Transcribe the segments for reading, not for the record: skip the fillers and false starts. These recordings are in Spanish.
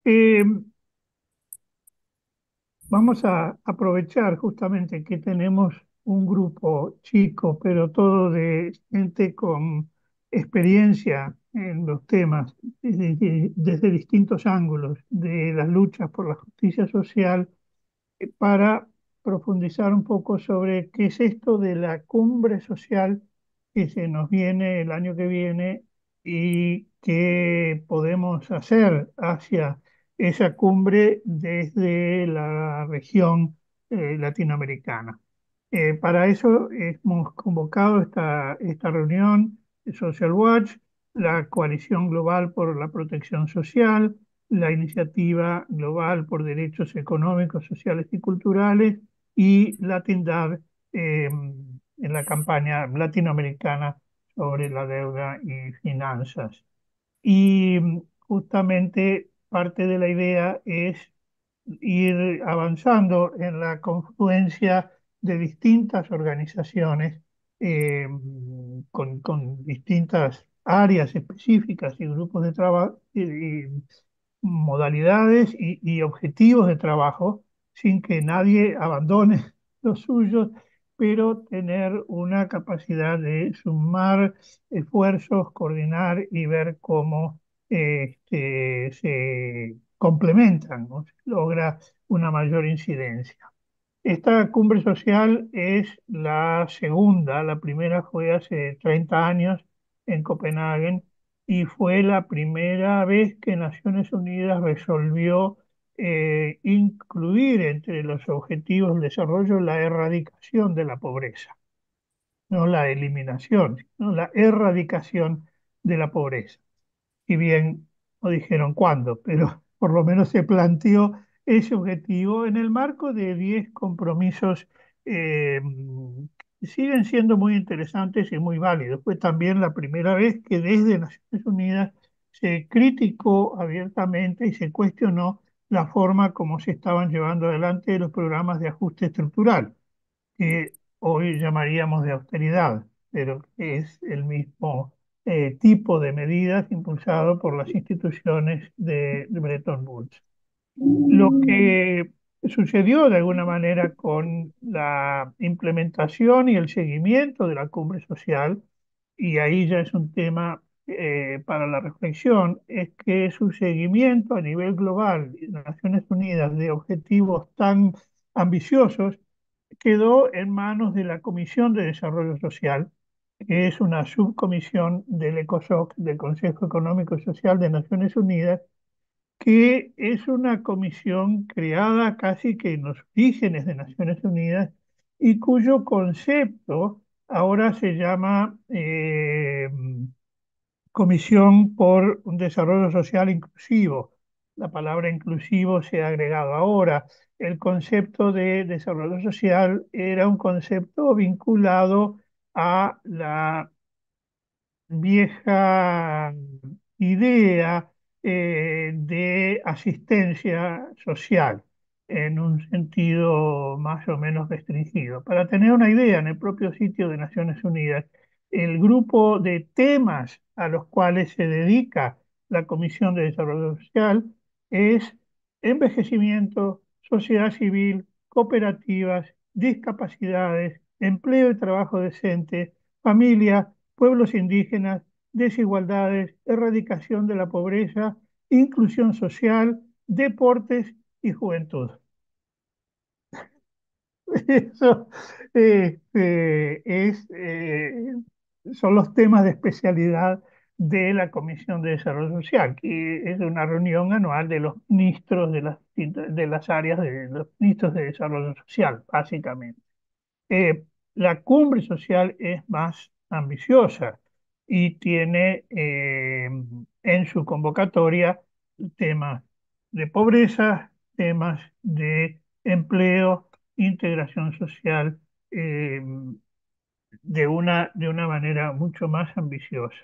Eh, Vamos a aprovechar justamente que tenemos un grupo chico, pero todo de gente con experiencia en los temas desde distintos ángulos de las luchas por la justicia social para profundizar un poco sobre qué es esto de la cumbre social que se nos viene el año que viene y qué podemos hacer hacia esa cumbre desde la región latinoamericana. Para eso hemos convocado esta reunión de Social Watch, la Coalición Global por la Protección Social, la Iniciativa Global por Derechos Económicos, Sociales y Culturales y Latindad en la campaña latinoamericana sobre la deuda y finanzas. Y justamente parte de la idea es ir avanzando en la confluencia de distintas organizaciones con distintas áreas específicas y grupos de trabajo y modalidades y objetivos de trabajo sin que nadie abandone los suyos, pero tener una capacidad de sumar esfuerzos, coordinar y ver cómo se complementan, ¿no? Se logra una mayor incidencia. Esta cumbre social es la segunda, la primera fue hace 30 años en Copenhague y fue la primera vez que Naciones Unidas resolvió incluir entre los objetivos del desarrollo la erradicación de la pobreza, no la eliminación, sino la erradicación de la pobreza. Si bien no dijeron cuándo, pero por lo menos se planteó ese objetivo en el marco de 10 compromisos eh, que siguen siendo muy interesantes y muy válidos. Fue también la primera vez que desde Naciones Unidas se criticó abiertamente y se cuestionó la forma como se estaban llevando adelante los programas de ajuste estructural, que hoy llamaríamos de austeridad, pero es el mismo tipo de medidas impulsado por las instituciones de Bretton Woods. Lo que sucedió de alguna manera con la implementación y el seguimiento de la cumbre social, y ahí ya es un tema para la reflexión, es que su seguimiento a nivel global de Naciones Unidas de objetivos tan ambiciosos quedó en manos de la Comisión de Desarrollo Social, que es una subcomisión del ECOSOC, del Consejo Económico y Social de Naciones Unidas, que es una comisión creada casi que en los orígenes de Naciones Unidas y cuyo concepto ahora se llama Comisión por un Desarrollo Social Inclusivo. La palabra inclusivo se ha agregado ahora. El concepto de desarrollo social era un concepto vinculado a la vieja idea de asistencia social en un sentido más o menos restringido. Para tener una idea, en el propio sitio de Naciones Unidas, el grupo de temas a los cuales se dedica la Comisión de Desarrollo Social es envejecimiento, sociedad civil, cooperativas, discapacidades, empleo y trabajo decente, familia, pueblos indígenas, desigualdades, erradicación de la pobreza, inclusión social, deportes y juventud. Eso son los temas de especialidad de la Comisión de Desarrollo Social, que es una reunión anual de los ministros de las áreas de los ministros de Desarrollo Social, básicamente. La cumbre social es más ambiciosa y tiene en su convocatoria temas de pobreza, temas de empleo, integración social, eh, de una manera mucho más ambiciosa.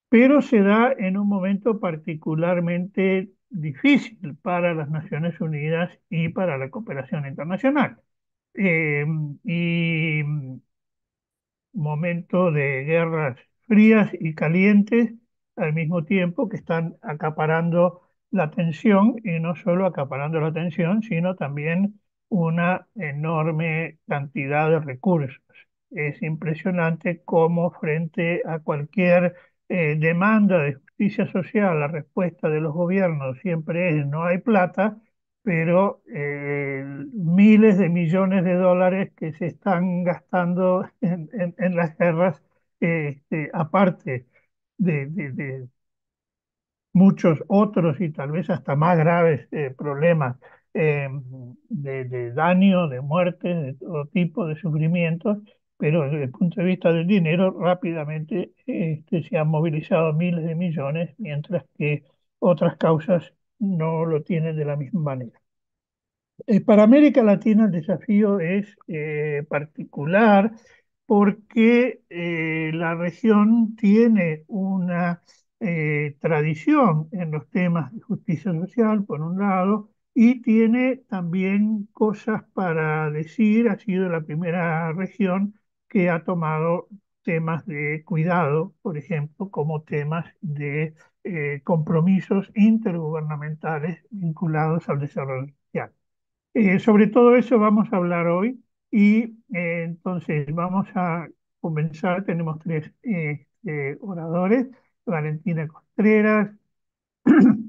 Pero se da en un momento particularmente difícil para las Naciones Unidas y para la cooperación internacional. Eh, y Momento de guerras frías y calientes al mismo tiempo que están acaparando la atención y no solo acaparando la atención, sino también una enorme cantidad de recursos. Es impresionante cómo frente a cualquier demanda de justicia social, la respuesta de los gobiernos siempre es no hay plata, pero miles de millones de dólares que se están gastando en las guerras, aparte de muchos otros y tal vez hasta más graves problemas de daño, de muerte, de todo tipo de sufrimientos, pero desde el punto de vista del dinero rápidamente se han movilizado miles de millones, mientras que otras causas no lo tienen de la misma manera. Para América Latina el desafío es particular porque la región tiene una tradición en los temas de justicia social, por un lado, y tiene también cosas para decir. Ha sido la primera región que ha tomado temas de cuidado, por ejemplo, como temas de compromisos intergubernamentales vinculados al desarrollo social. Sobre todo eso vamos a hablar hoy y entonces vamos a comenzar. Tenemos tres oradores: Valentina Contreras,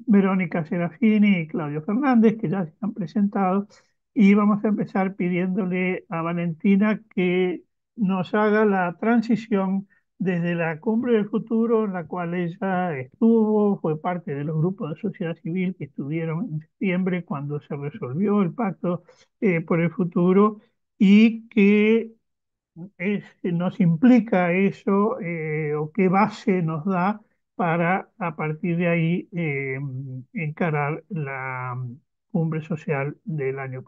Verónica Serafini y Claudio Fernández, que ya se han presentado, y vamos a empezar pidiéndole a Valentina que nos haga la transición desde la Cumbre del Futuro, en la cual ella estuvo, fue parte de los grupos de sociedad civil que estuvieron en septiembre cuando se resolvió el Pacto por el Futuro, y que nos implica eso, o qué base nos da para a partir de ahí encarar la cumbre social del año.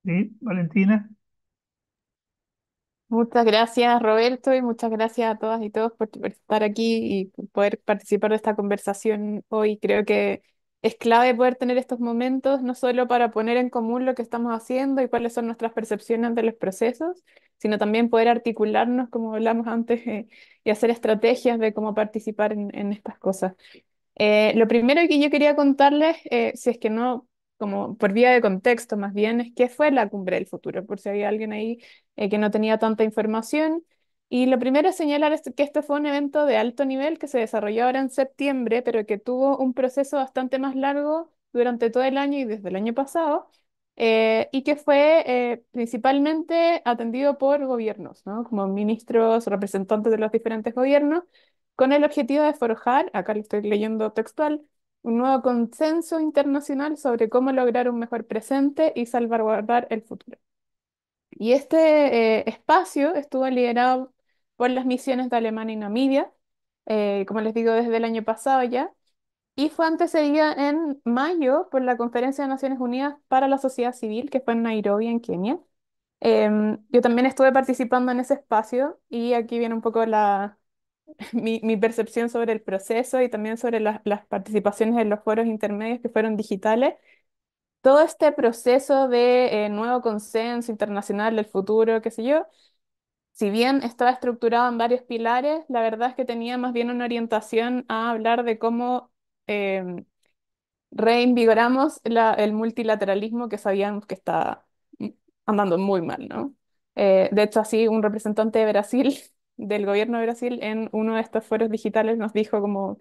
¿Sí, Valentina? Muchas gracias, Roberto, y muchas gracias a todas y todos por estar aquí y por poder participar de esta conversación hoy. Creo que es clave poder tener estos momentos, no solo para poner en común lo que estamos haciendo y cuáles son nuestras percepciones de los procesos, sino también poder articularnos, como hablamos antes, y hacer estrategias de cómo participar en estas cosas. Lo primero que yo quería contarles, si es que no, como por vía de contexto más bien, es qué fue la Cumbre del Futuro, por si había alguien ahí que no tenía tanta información. Y lo primero es señalar que este fue un evento de alto nivel que se desarrolló ahora en septiembre, pero que tuvo un proceso bastante más largo durante todo el año y desde el año pasado, y que fue principalmente atendido por gobiernos, ¿no? Como ministros, representantes de los diferentes gobiernos con el objetivo de forjar, acá lo estoy leyendo textual, un nuevo consenso internacional sobre cómo lograr un mejor presente y salvaguardar el futuro. Y este espacio estuvo liderado por las misiones de Alemania y Namibia, como les digo, desde el año pasado ya, y fue antecedida en mayo por la Conferencia de Naciones Unidas para la Sociedad Civil, que fue en Nairobi, en Kenia. Yo también estuve participando en ese espacio y aquí viene un poco mi percepción sobre el proceso y también sobre las participaciones en los foros intermedios que fueron digitales. Todo este proceso de nuevo consenso internacional del futuro, qué sé yo, si bien estaba estructurado en varios pilares, la verdad es que tenía más bien una orientación a hablar de cómo em, reinvigoramos el multilateralismo que sabíamos que está mm, andando muy mal, ¿no? De hecho, así un representante de Brasil, del gobierno de Brasil, en uno de estos foros digitales nos dijo como,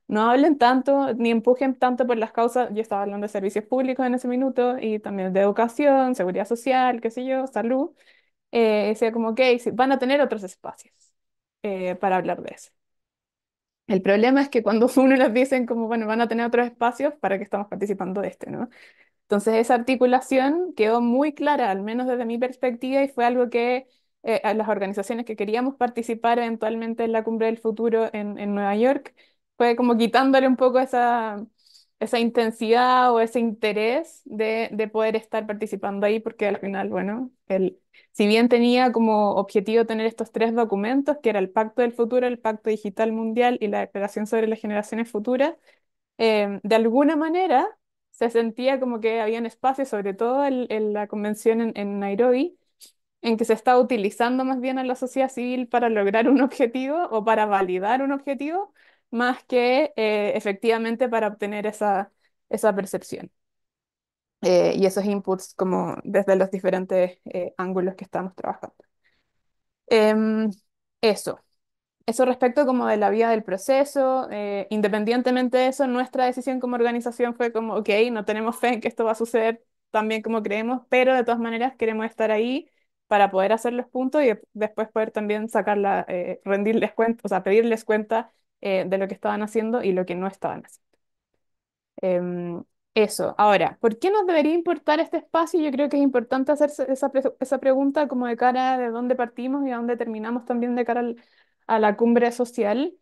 no hablen tanto ni empujen tanto por las causas, yo estaba hablando de servicios públicos en ese minuto y también de educación, seguridad social, qué sé yo, salud. Decía como, ok, sí, van a tener otros espacios para hablar de eso. El problema es que cuando uno les dicen como, bueno, van a tener otros espacios, ¿para qué estamos participando de este, no? Entonces esa articulación quedó muy clara, al menos desde mi perspectiva, y fue algo que a las organizaciones que queríamos participar eventualmente en la Cumbre del Futuro en Nueva York, fue como quitándole un poco esa intensidad o ese interés de poder estar participando ahí, porque al final, bueno, si bien tenía como objetivo tener estos tres documentos, que era el Pacto del Futuro, el Pacto Digital Mundial y la Declaración sobre las Generaciones Futuras, de alguna manera se sentía como que habían espacios, sobre todo en la convención en Nairobi, en que se estaba utilizando más bien a la sociedad civil para lograr un objetivo o para validar un objetivo, más que efectivamente para obtener esa percepción y esos inputs como desde los diferentes ángulos que estamos trabajando. Em, eso. Eso respecto como de la vía del proceso, independientemente de eso, nuestra decisión como organización fue como, ok, no tenemos fe en que esto va a suceder tan bien como creemos, pero de todas maneras queremos estar ahí para poder hacer los puntos y después poder también sacarla, rendirles cuenta, o sea, pedirles cuenta de lo que estaban haciendo y lo que no estaban haciendo. Em, Eso. Ahora, ¿por qué nos debería importar este espacio? Yo creo que es importante hacerse esa pregunta como de cara de dónde partimos y a dónde terminamos también de cara a la cumbre social.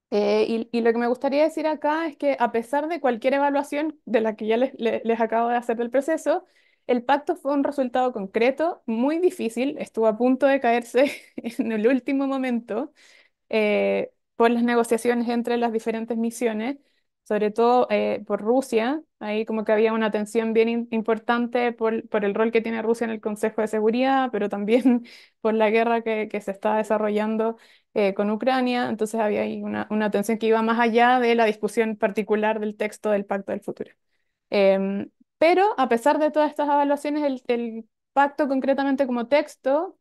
Y lo que me gustaría decir acá es que a pesar de cualquier evaluación de la que ya les acabo de hacer del proceso, el pacto fue un resultado concreto, muy difícil, estuvo a punto de caerse en el último momento por las negociaciones entre las diferentes misiones, sobre todo por Rusia. Ahí como que había una tensión bien importante por el rol que tiene Rusia en el Consejo de Seguridad, pero también por la guerra que se está desarrollando con Ucrania. Entonces había ahí una tensión que iba más allá de la discusión particular del texto del Pacto del Futuro. Em, pero a pesar de todas estas evaluaciones, el pacto concretamente como texto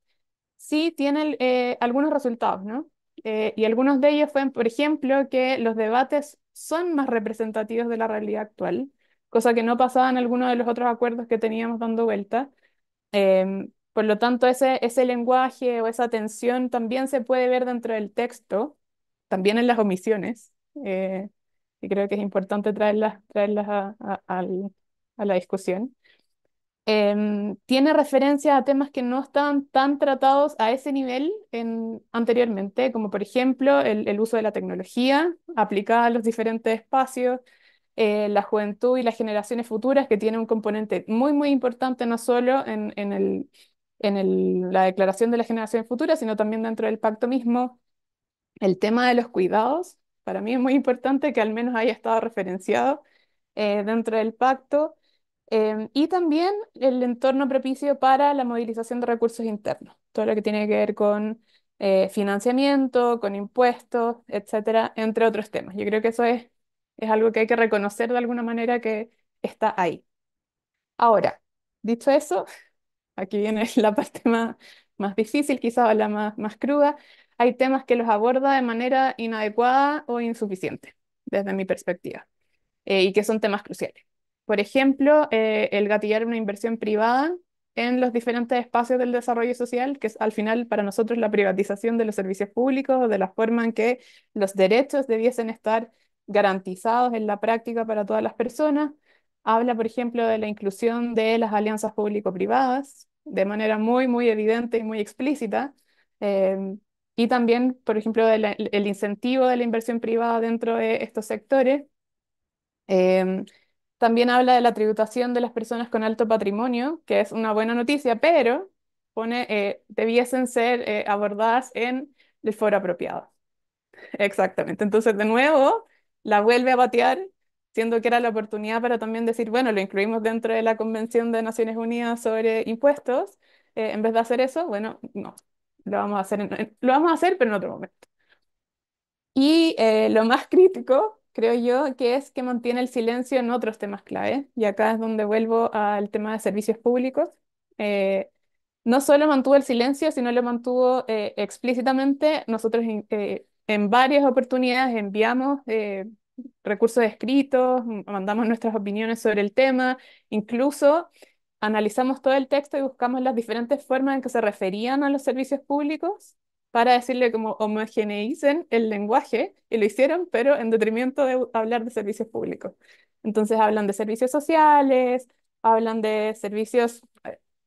sí tiene algunos resultados, ¿no? Y algunos de ellos fueron, por ejemplo, que los debates son más representativos de la realidad actual, cosa que no pasaba en algunos de los otros acuerdos que teníamos dando vuelta. Por lo tanto, ese lenguaje o esa tensión también se puede ver dentro del texto, también en las omisiones, y creo que es importante traerlas a la discusión. Tiene referencia a temas que no estaban tan tratados a ese nivel anteriormente, como por ejemplo el uso de la tecnología aplicada a los diferentes espacios, la juventud y las generaciones futuras, que tiene un componente muy, muy importante no solo la declaración de las generaciones futuras, sino también dentro del pacto mismo. El tema de los cuidados, para mí es muy importante que al menos haya estado referenciado dentro del pacto. Y también el entorno propicio para la movilización de recursos internos, todo lo que tiene que ver con financiamiento, con impuestos, etcétera, entre otros temas. Yo creo que eso es algo que hay que reconocer de alguna manera que está ahí. Ahora, dicho eso, aquí viene la parte más difícil, quizás o la más cruda. Hay temas que los aborda de manera inadecuada o insuficiente, desde mi perspectiva y que son temas cruciales. Por ejemplo, el gatillar una inversión privada en los diferentes espacios del desarrollo social, que es al final para nosotros la privatización de los servicios públicos, de la forma en que los derechos debiesen estar garantizados en la práctica para todas las personas. Habla, por ejemplo, de la inclusión de las alianzas público-privadas de manera muy, muy evidente y muy explícita. Em, y también, por ejemplo, el incentivo de la inversión privada dentro de estos sectores. Em, También habla de la tributación de las personas con alto patrimonio, que es una buena noticia, pero pone, debiesen ser abordadas en el foro apropiado. Exactamente. Entonces, de nuevo, la vuelve a patear, siendo que era la oportunidad para también decir, bueno, lo incluimos dentro de la Convención de Naciones Unidas sobre impuestos. En vez de hacer eso, bueno, no, lo vamos a hacer, lo vamos a hacer, pero en otro momento. Y lo más crítico, creo yo, que es que mantiene el silencio en otros temas clave. Y acá es donde vuelvo al tema de servicios públicos. Eh, no solo mantuvo el silencio, sino lo mantuvo explícitamente. Nosotros en varias oportunidades enviamos recursos escritos, mandamos nuestras opiniones sobre el tema, incluso analizamos todo el texto y buscamos las diferentes formas en que se referían a los servicios públicos para decirle como homogeneicen el lenguaje, y lo hicieron, pero en detrimento de hablar de servicios públicos. Entonces hablan de servicios sociales, hablan de servicios,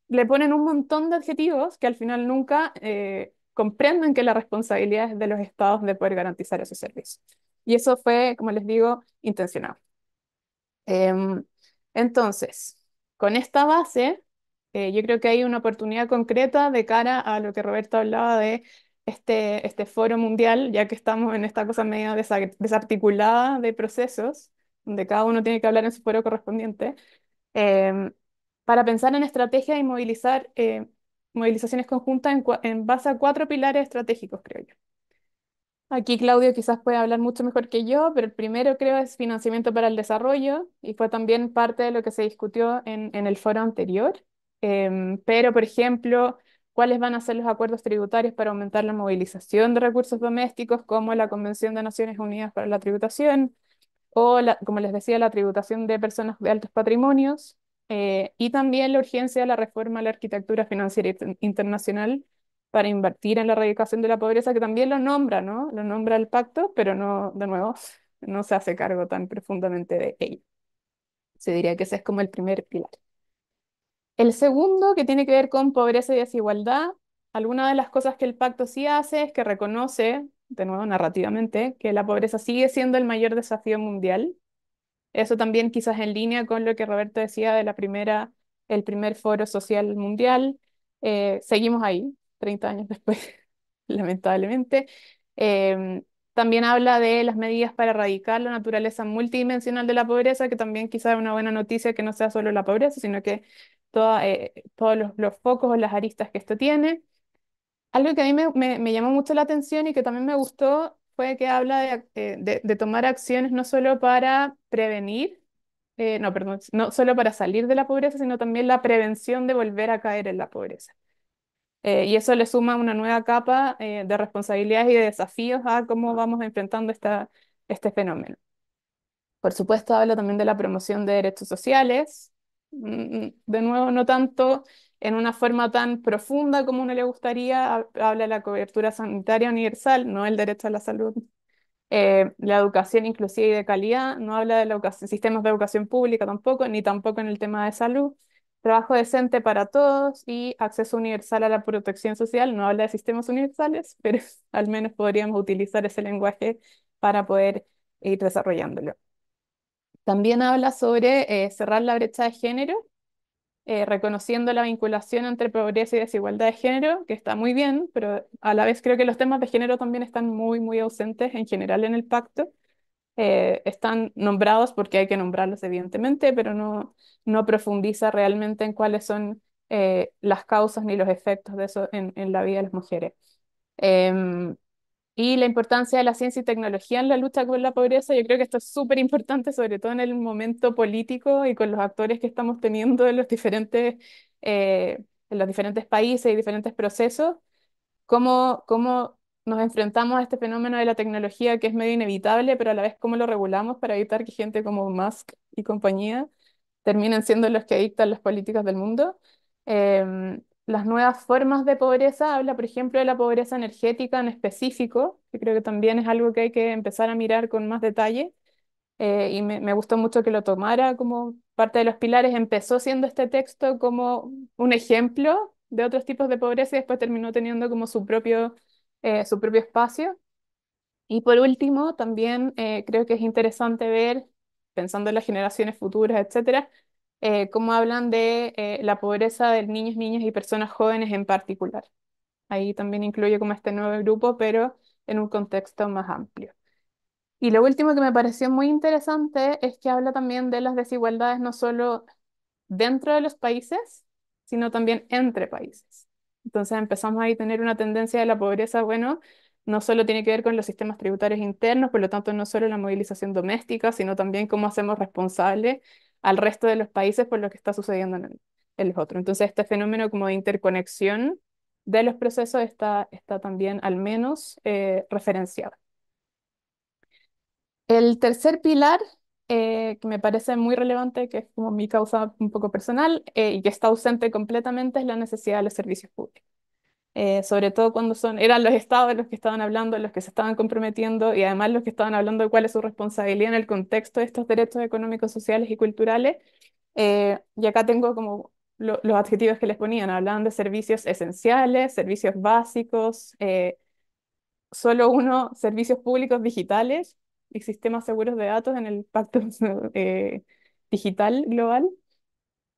le ponen un montón de adjetivos que al final nunca comprenden que la responsabilidad es de los estados de poder garantizar esos servicios. Y eso fue, como les digo, intencionado. Em, entonces, con esta base, yo creo que hay una oportunidad concreta de cara a lo que Roberto hablaba de este foro mundial, ya que estamos en esta cosa media desarticulada de procesos, donde cada uno tiene que hablar en su foro correspondiente, em, para pensar en estrategias y movilizar movilizaciones conjuntas en base a cuatro pilares estratégicos, creo yo. Aquí Claudio quizás puede hablar mucho mejor que yo, pero el primero creo es financiamiento para el desarrollo y fue también parte de lo que se discutió en el foro anterior. Pero, por ejemplo, ¿cuáles van a ser los acuerdos tributarios para aumentar la movilización de recursos domésticos, como la Convención de Naciones Unidas para la Tributación? O, como les decía, la tributación de personas de altos patrimonios, y también la urgencia de la reforma a la arquitectura financiera internacional para invertir en la erradicación de la pobreza, que también lo nombra, ¿no? Lo nombra el pacto, pero no, de nuevo, no se hace cargo tan profundamente de ello. Se diría que ese es como el primer pilar. El segundo, que tiene que ver con pobreza y desigualdad, alguna de las cosas que el pacto sí hace es que reconoce, de nuevo narrativamente, que la pobreza sigue siendo el mayor desafío mundial. Eso también quizás en línea con lo que Roberto decía de el primer foro social mundial. Seguimos ahí, 30 años después, lamentablemente. Em, También habla de las medidas para erradicar la naturaleza multidimensional de la pobreza, que también quizás es una buena noticia que no sea solo la pobreza, sino que todos los focos o las aristas que esto tiene. Algo que a mí me llamó mucho la atención y que también me gustó fue que habla de tomar acciones no solo para prevenir, no, perdón, no solo para salir de la pobreza, sino también la prevención de volver a caer en la pobreza. Y eso le suma una nueva capa de responsabilidades y de desafíos a cómo vamos enfrentando este fenómeno. Por supuesto, habla también de la promoción de derechos sociales, de nuevo, no tanto en una forma tan profunda como uno le gustaría, habla de la cobertura sanitaria universal, no el derecho a la salud, la educación inclusiva y de calidad, no habla de la sistemas de educación pública tampoco, ni tampoco en el tema de salud, trabajo decente para todos y acceso universal a la protección social, no habla de sistemas universales, pero al menos podríamos utilizar ese lenguaje para poder ir desarrollándolo. También habla sobre cerrar la brecha de género, reconociendo la vinculación entre pobreza y desigualdad de género, que está muy bien, pero a la vez creo que los temas de género también están muy, muy ausentes en general en el pacto. Están nombrados porque hay que nombrarlos, evidentemente, pero no profundiza realmente en cuáles son las causas ni los efectos de eso en la vida de las mujeres. Em, y la importancia de la ciencia y tecnología en la lucha con la pobreza, yo creo que esto es súper importante, sobre todo en el momento político y con los actores que estamos teniendo en los diferentes países y diferentes procesos, cómo nos enfrentamos a este fenómeno de la tecnología que es medio inevitable, pero a la vez cómo lo regulamos para evitar que gente como Musk y compañía terminen siendo los que dictan las políticas del mundo. Las nuevas formas de pobreza, habla por ejemplo de la pobreza energética en específico, que creo que también es algo que hay que empezar a mirar con más detalle. Y me gustó mucho que lo tomara como parte de los pilares. Empezó siendo este texto como un ejemplo de otros tipos de pobreza y después terminó teniendo como su propio espacio. Y por último, también creo que es interesante ver, pensando en las generaciones futuras, etcétera, cómo hablan de la pobreza de niños, niñas y personas jóvenes en particular. Ahí también incluye como este nuevo grupo, pero en un contexto más amplio. Y lo último que me pareció muy interesante es que habla también de las desigualdades no solo dentro de los países, sino también entre países. Entonces empezamos ahí a tener una tendencia de la pobreza, bueno, no solo tiene que ver con los sistemas tributarios internos, por lo tanto no solo la movilización doméstica, sino también cómo hacemos responsable al resto de los países por lo que está sucediendo en los otros. Entonces este fenómeno como de interconexión de los procesos está también al menos referenciado. El tercer pilar, que me parece muy relevante, que es como mi causa un poco personal, y que está ausente completamente, es la necesidad de los servicios públicos. Sobre todo cuando eran los estados los que estaban hablando, los que se estaban comprometiendo y además los que estaban hablando de cuál es su responsabilidad en el contexto de estos derechos económicos, sociales y culturales. Y acá tengo como los adjetivos que les ponían. Hablaban de servicios esenciales, servicios básicos, solo uno, servicios públicos digitales y sistemas seguros de datos en el Pacto eh, Digital Global.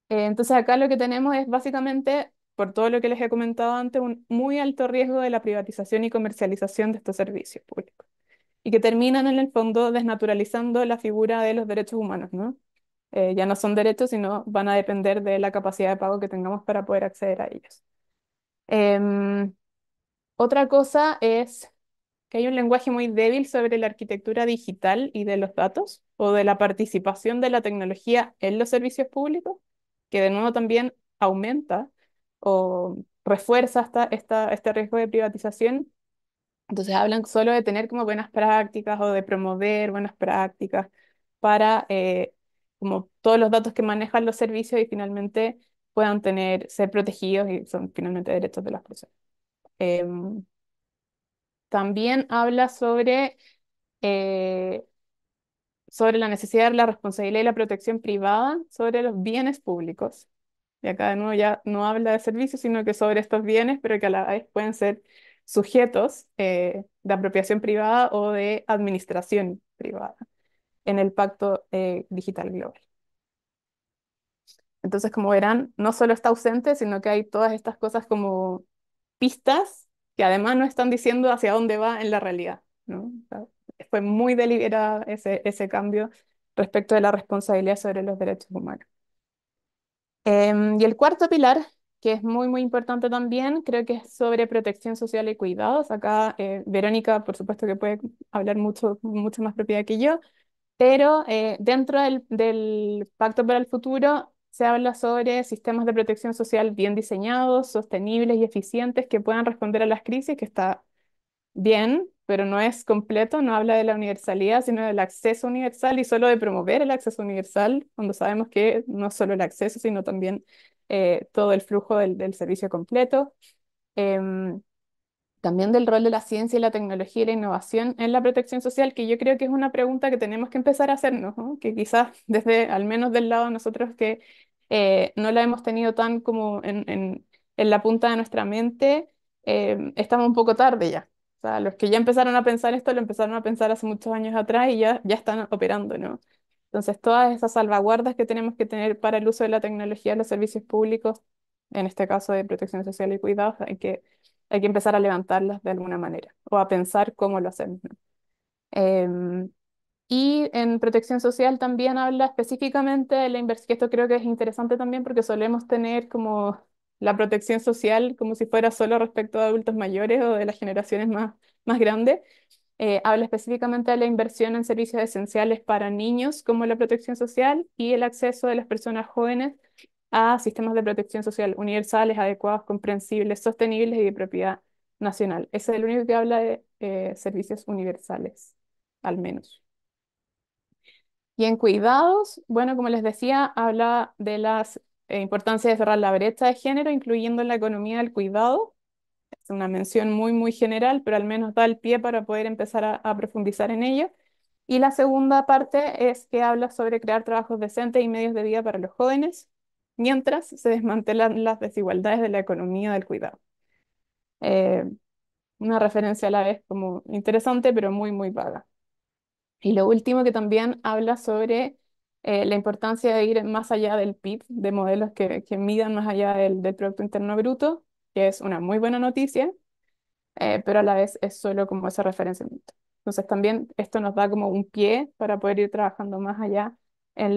Entonces acá lo que tenemos es básicamente, por todo lo que les he comentado antes, un muy alto riesgo de la privatización y comercialización de estos servicios públicos y que terminan en el fondo desnaturalizando la figura de los derechos humanos, ¿no? Ya no son derechos, sino van a depender de la capacidad de pago que tengamos para poder acceder a ellos. Em, Otra cosa es que hay un lenguaje muy débil sobre la arquitectura digital y de los datos, o de la participación de la tecnología en los servicios públicos, que de nuevo también aumenta o refuerza este riesgo de privatización. Entonces hablan solo de tener como buenas prácticas o de promover buenas prácticas para como todos los datos que manejan los servicios y finalmente puedan ser protegidos y son finalmente derechos de las personas. Em, También habla eh, sobre la necesidad de la responsabilidad y la protección privada sobre los bienes públicos. Y acá de nuevo ya no habla de servicios, sino que sobre estos bienes, pero que a la vez pueden ser sujetos de apropiación privada o de administración privada en el Pacto Digital Global. Entonces, como verán, no solo está ausente, sino que hay todas estas cosas como pistas que además no están diciendo hacia dónde va en la realidad, ¿no? O sea, fue muy deliberada ese cambio respecto de la responsabilidad sobre los derechos humanos. Y el cuarto pilar, que es muy, muy importante también, creo que es sobre protección social y cuidados. Acá Verónica, por supuesto que puede hablar mucho, mucho más propiedad que yo, pero dentro del Pacto para el Futuro se habla sobre sistemas de protección social bien diseñados, sostenibles y eficientes que puedan responder a las crisis, que está bien, pero no es completo, no habla de la universalidad, sino del acceso universal y solo de promover el acceso universal, cuando sabemos que no solo el acceso, sino también todo el flujo del servicio completo. Em, También del rol de la ciencia y la tecnología y la innovación en la protección social, que yo creo que es una pregunta que tenemos que empezar a hacernos, ¿no? Que quizás desde, al menos del lado de nosotros que no la hemos tenido tan como en la punta de nuestra mente, estamos un poco tarde ya. O sea, los que ya empezaron a pensar esto lo empezaron a pensar hace muchos años atrás y ya están operando, ¿no? Entonces, todas esas salvaguardas que tenemos que tener para el uso de la tecnología en los servicios públicos, en este caso de protección social y cuidados, hay que empezar a levantarlas de alguna manera o a pensar cómo lo hacemos, ¿no? Em, y en protección social también habla específicamente de la inversión, que esto creo que es interesante también porque solemos tener como la protección social como si fuera solo respecto a adultos mayores o de las generaciones más grandes. Habla específicamente de la inversión en servicios esenciales para niños como la protección social y el acceso de las personas jóvenes a sistemas de protección social universales, adecuados, comprensibles, sostenibles y de propiedad nacional. Ese es el único que habla de servicios universales, al menos. Y en cuidados, bueno, como les decía, habla de la importancia de cerrar la brecha de género, incluyendo en la economía del cuidado. Es una mención muy, muy general, pero al menos da el pie para poder empezar a profundizar en ello. Y la segunda parte es que habla sobre crear trabajos decentes y medios de vida para los jóvenes, mientras se desmantelan las desigualdades de la economía del cuidado. Eh, una referencia a la vez como interesante, pero muy, muy vaga. Y lo último que también habla sobre la importancia de ir más allá del PIB, de modelos que midan más allá del Producto Interno Bruto, que es una muy buena noticia, pero a la vez es solo como ese referenciamiento. Entonces también esto nos da como un pie para poder ir trabajando más allá en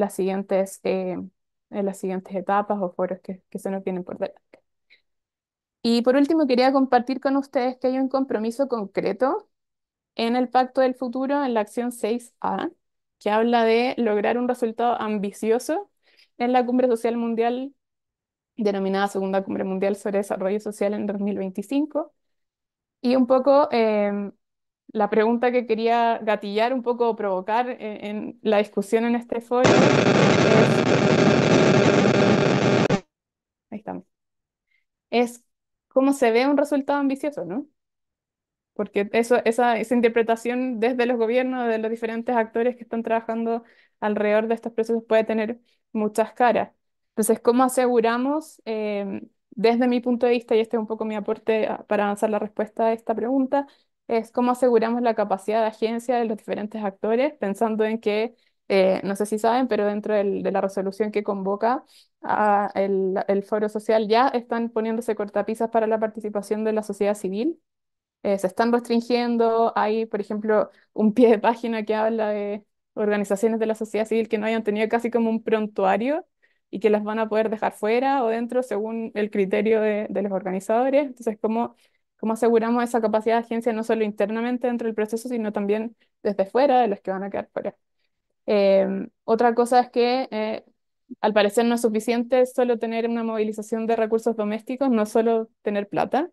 en las siguientes etapas o foros que se nos vienen por delante. Y por último, quería compartir con ustedes que hay un compromiso concreto en el Pacto del Futuro, en la acción 6A, que habla de lograr un resultado ambicioso en la Cumbre Social Mundial, denominada Segunda Cumbre Mundial sobre Desarrollo Social en 2025. Y un poco la pregunta que quería gatillar, un poco provocar en la discusión en este foro es, ahí estamos, es cómo se ve un resultado ambicioso, ¿no? Porque esa interpretación desde los gobiernos, de los diferentes actores que están trabajando alrededor de estos procesos puede tener muchas caras. Entonces, ¿cómo aseguramos, desde mi punto de vista, y este es un poco mi aporte para avanzar la respuesta a esta pregunta, es cómo aseguramos la capacidad de agencia de los diferentes actores, pensando en que, no sé si saben, pero dentro de la resolución que convoca el Foro Social ya están poniéndose cortapisas para la participación de la sociedad civil. Se están restringiendo. Hay, por ejemplo, un pie de página que habla de organizaciones de la sociedad civil que no hayan tenido casi como un prontuario y que las van a poder dejar fuera o dentro según el criterio de los organizadores. Entonces, ¿cómo ¿Cómo aseguramos esa capacidad de agencia no solo internamente dentro del proceso, sino también desde fuera, de los que van a quedar fuera? Otra cosa es que al parecer no es suficiente solo tener una movilización de recursos domésticos, no solo tener plata,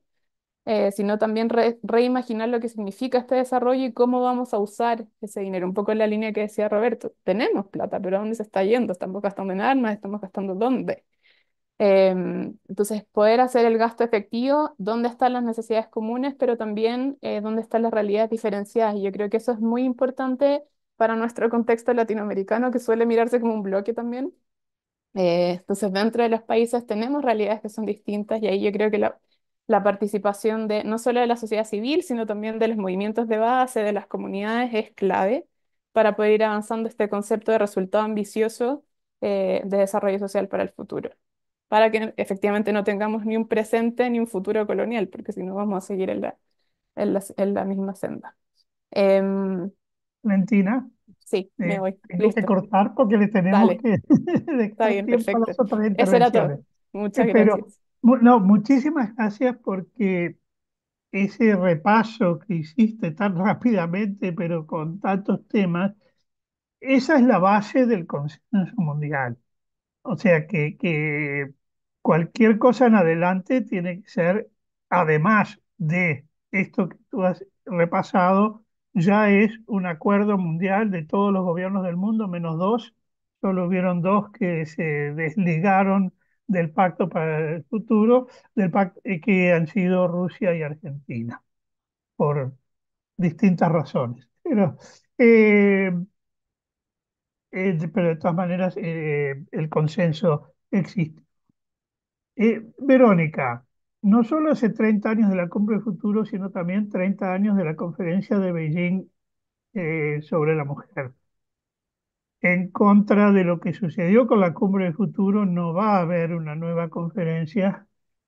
sino también reimaginar lo que significa este desarrollo y cómo vamos a usar ese dinero. Un poco en la línea que decía Roberto, tenemos plata, pero ¿a dónde se está yendo? ¿Estamos gastando en armas? ¿Estamos gastando dónde? Entonces, poder hacer el gasto efectivo, dónde están las necesidades comunes, pero también dónde están las realidades diferenciadas. Y yo creo que eso es muy importante para nuestro contexto latinoamericano, que suele mirarse como un bloque también. Entonces, dentro de los países tenemos realidades que son distintas y ahí yo creo que la participación de no solo de la sociedad civil, sino también de los movimientos de base, de las comunidades, es clave para poder ir avanzando este concepto de resultado ambicioso de desarrollo social para el futuro, para que efectivamente no tengamos ni un presente ni un futuro colonial, porque si no vamos a seguir en la misma senda. Em, Valentina, sí, me voy. tengo que Listo. cortar porque le tenemos Dale. que Está dejar bien, tiempo a las perfecto. otras Eso era todo. intervenciones. Muchas Pero, gracias. no, muchísimas gracias porque ese repaso que hiciste tan rápidamente, pero con tantos temas, esa es la base del consenso mundial. O sea que cualquier cosa en adelante tiene que ser, además de esto que tú has repasado, ya es un acuerdo mundial de todos los gobiernos del mundo, menos dos. Solo hubieron dos que se desligaron del Pacto para el Futuro, del pacto, que han sido Rusia y Argentina, por distintas razones. Eh, pero de todas maneras el consenso existe. Verónica, no solo hace 30 años de la Cumbre del Futuro, sino también 30 años de la Conferencia de Beijing sobre la mujer. En contra de lo que sucedió con la Cumbre del Futuro, no va a haber una nueva conferencia,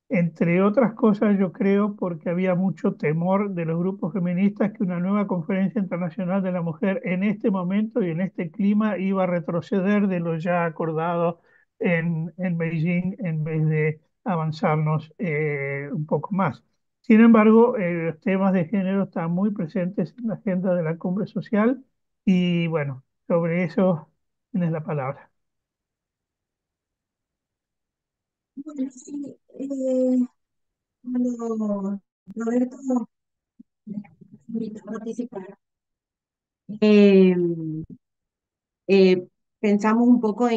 entre otras cosas, yo creo, porque había mucho temor de los grupos feministas que una nueva conferencia internacional de la mujer en este momento y en este clima iba a retroceder de lo ya acordado en Beijing en vez de avanzarnos un poco más. Sin embargo, los temas de género están muy presentes en la agenda de la cumbre social y bueno, sobre eso tienes la palabra. Bueno, sí, cuando Roberto me invitó a participar, eh, pensamos un poco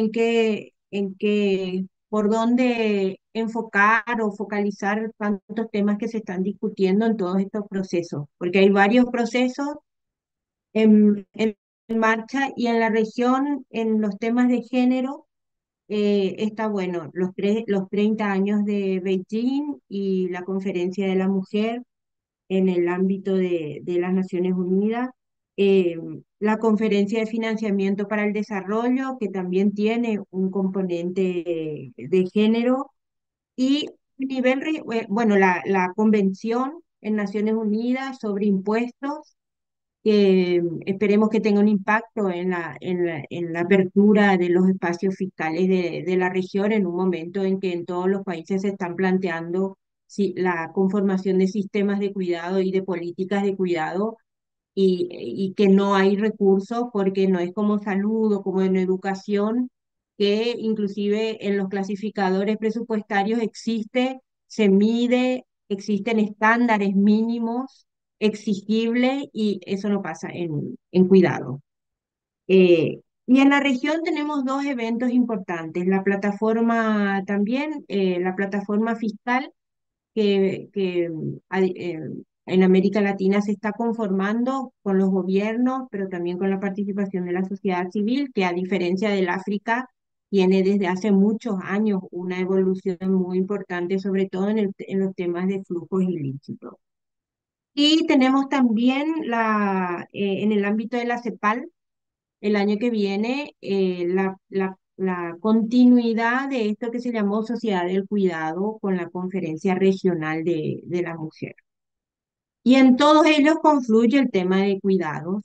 por dónde enfocar o focalizar tantos temas que se están discutiendo en todos estos procesos, porque hay varios procesos en marcha y en la región, en los temas de género. Está bueno, los 30 años de Beijing y la Conferencia de la Mujer en el ámbito de las Naciones Unidas, eh, la Conferencia de Financiamiento para el Desarrollo, que también tiene un componente de género, y bueno, la Convención en Naciones Unidas sobre impuestos que esperemos que tenga un impacto en la apertura de los espacios fiscales de la región en un momento en que en todos los países se están planteando la conformación de sistemas de cuidado y de políticas de cuidado y que no hay recursos porque no es como salud o como en educación, que inclusive en los clasificadores presupuestarios se mide, existen estándares mínimos exigibles y eso no pasa en cuidado. Y en la región tenemos dos eventos importantes, la plataforma también, la plataforma fiscal que en América Latina se está conformando con los gobiernos, pero también con la participación de la sociedad civil, que a diferencia del África, tiene desde hace muchos años una evolución muy importante, sobre todo en los temas de flujos ilícitos. Y tenemos también en el ámbito de la CEPAL, el año que viene, la continuidad de esto que se llamó Sociedad del Cuidado con la Conferencia Regional de la Mujer. Y en todos ellos confluye el tema de cuidados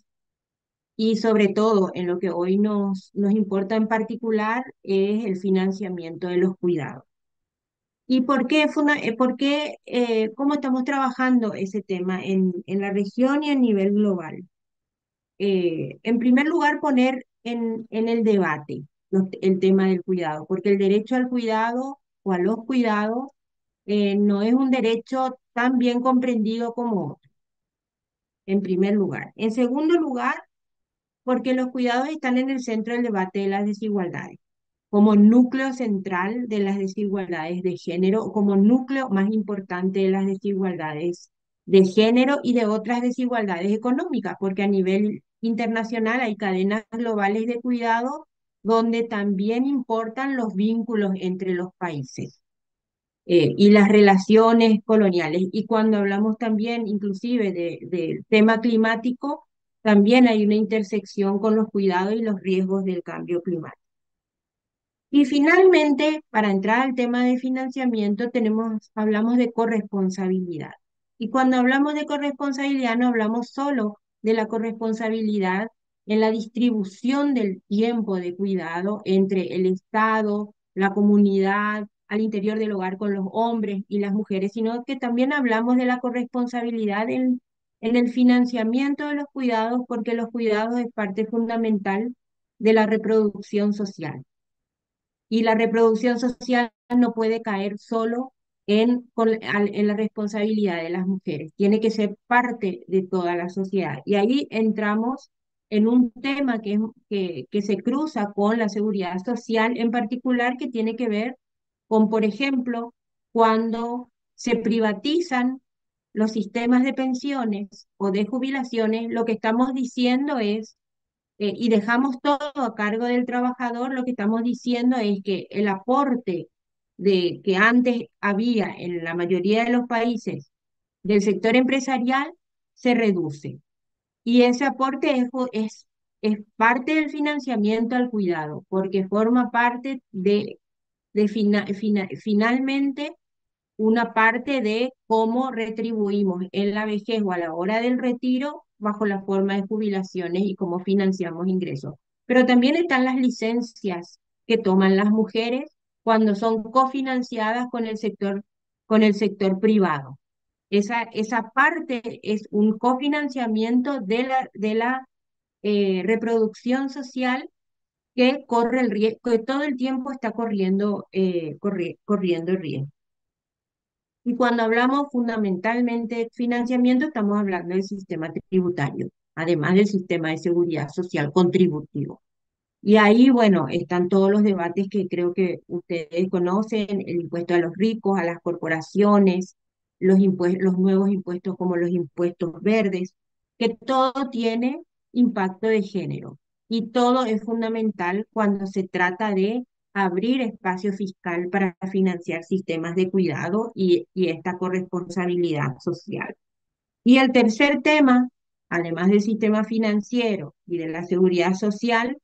y sobre todo en lo que hoy nos importa en particular es el financiamiento de los cuidados. ¿Y cómo estamos trabajando ese tema en la región y a nivel global? En primer lugar, poner en el debate el tema del cuidado, porque el derecho al cuidado o a los cuidados no es un derecho tan bien comprendido como otro, en primer lugar. En segundo lugar, porque los cuidados están en el centro del debate de las desigualdades, como núcleo central de las desigualdades de género, o como núcleo más importante de las desigualdades de género y de otras desigualdades económicas, porque a nivel internacional hay cadenas globales de cuidado donde también importan los vínculos entre los países y las relaciones coloniales. Y cuando hablamos también inclusive del tema climático, también hay una intersección con los cuidados y los riesgos del cambio climático. Y finalmente, para entrar al tema de financiamiento, hablamos de corresponsabilidad. Y cuando hablamos de corresponsabilidad, no hablamos solo de la corresponsabilidad en la distribución del tiempo de cuidado entre el Estado, la comunidad, al interior del hogar con los hombres y las mujeres, sino que también hablamos de la corresponsabilidad en el financiamiento de los cuidados, porque los cuidados es parte fundamental de la reproducción social. Y la reproducción social no puede caer solo en la responsabilidad de las mujeres, tiene que ser parte de toda la sociedad. Y ahí entramos en un tema que se cruza con la seguridad social, en particular que tiene que ver con, por ejemplo, cuando se privatizan los sistemas de pensiones o de jubilaciones, lo que estamos diciendo es y dejamos todo a cargo del trabajador, lo que estamos diciendo es que el aporte que antes había en la mayoría de los países del sector empresarial se reduce. Y ese aporte es parte del financiamiento al cuidado, porque forma parte finalmente una parte de cómo retribuimos en la vejez o a la hora del retiro bajo la forma de jubilaciones y cómo financiamos ingresos. Pero también están las licencias que toman las mujeres cuando son cofinanciadas con el sector privado. Esa parte es un cofinanciamiento de la reproducción social que corre el riesgo, que todo el tiempo está corriendo el riesgo. Y cuando hablamos fundamentalmente de financiamiento, estamos hablando del sistema tributario, además del sistema de seguridad social contributivo. Y ahí, bueno, están todos los debates que creo que ustedes conocen, el impuesto a los ricos, a las corporaciones, los nuevos impuestos como los impuestos verdes, que todo tiene impacto de género. Y todo es fundamental cuando se trata de abrir espacio fiscal para financiar sistemas de cuidado y esta corresponsabilidad social. Y el tercer tema, además del sistema financiero y de la seguridad social,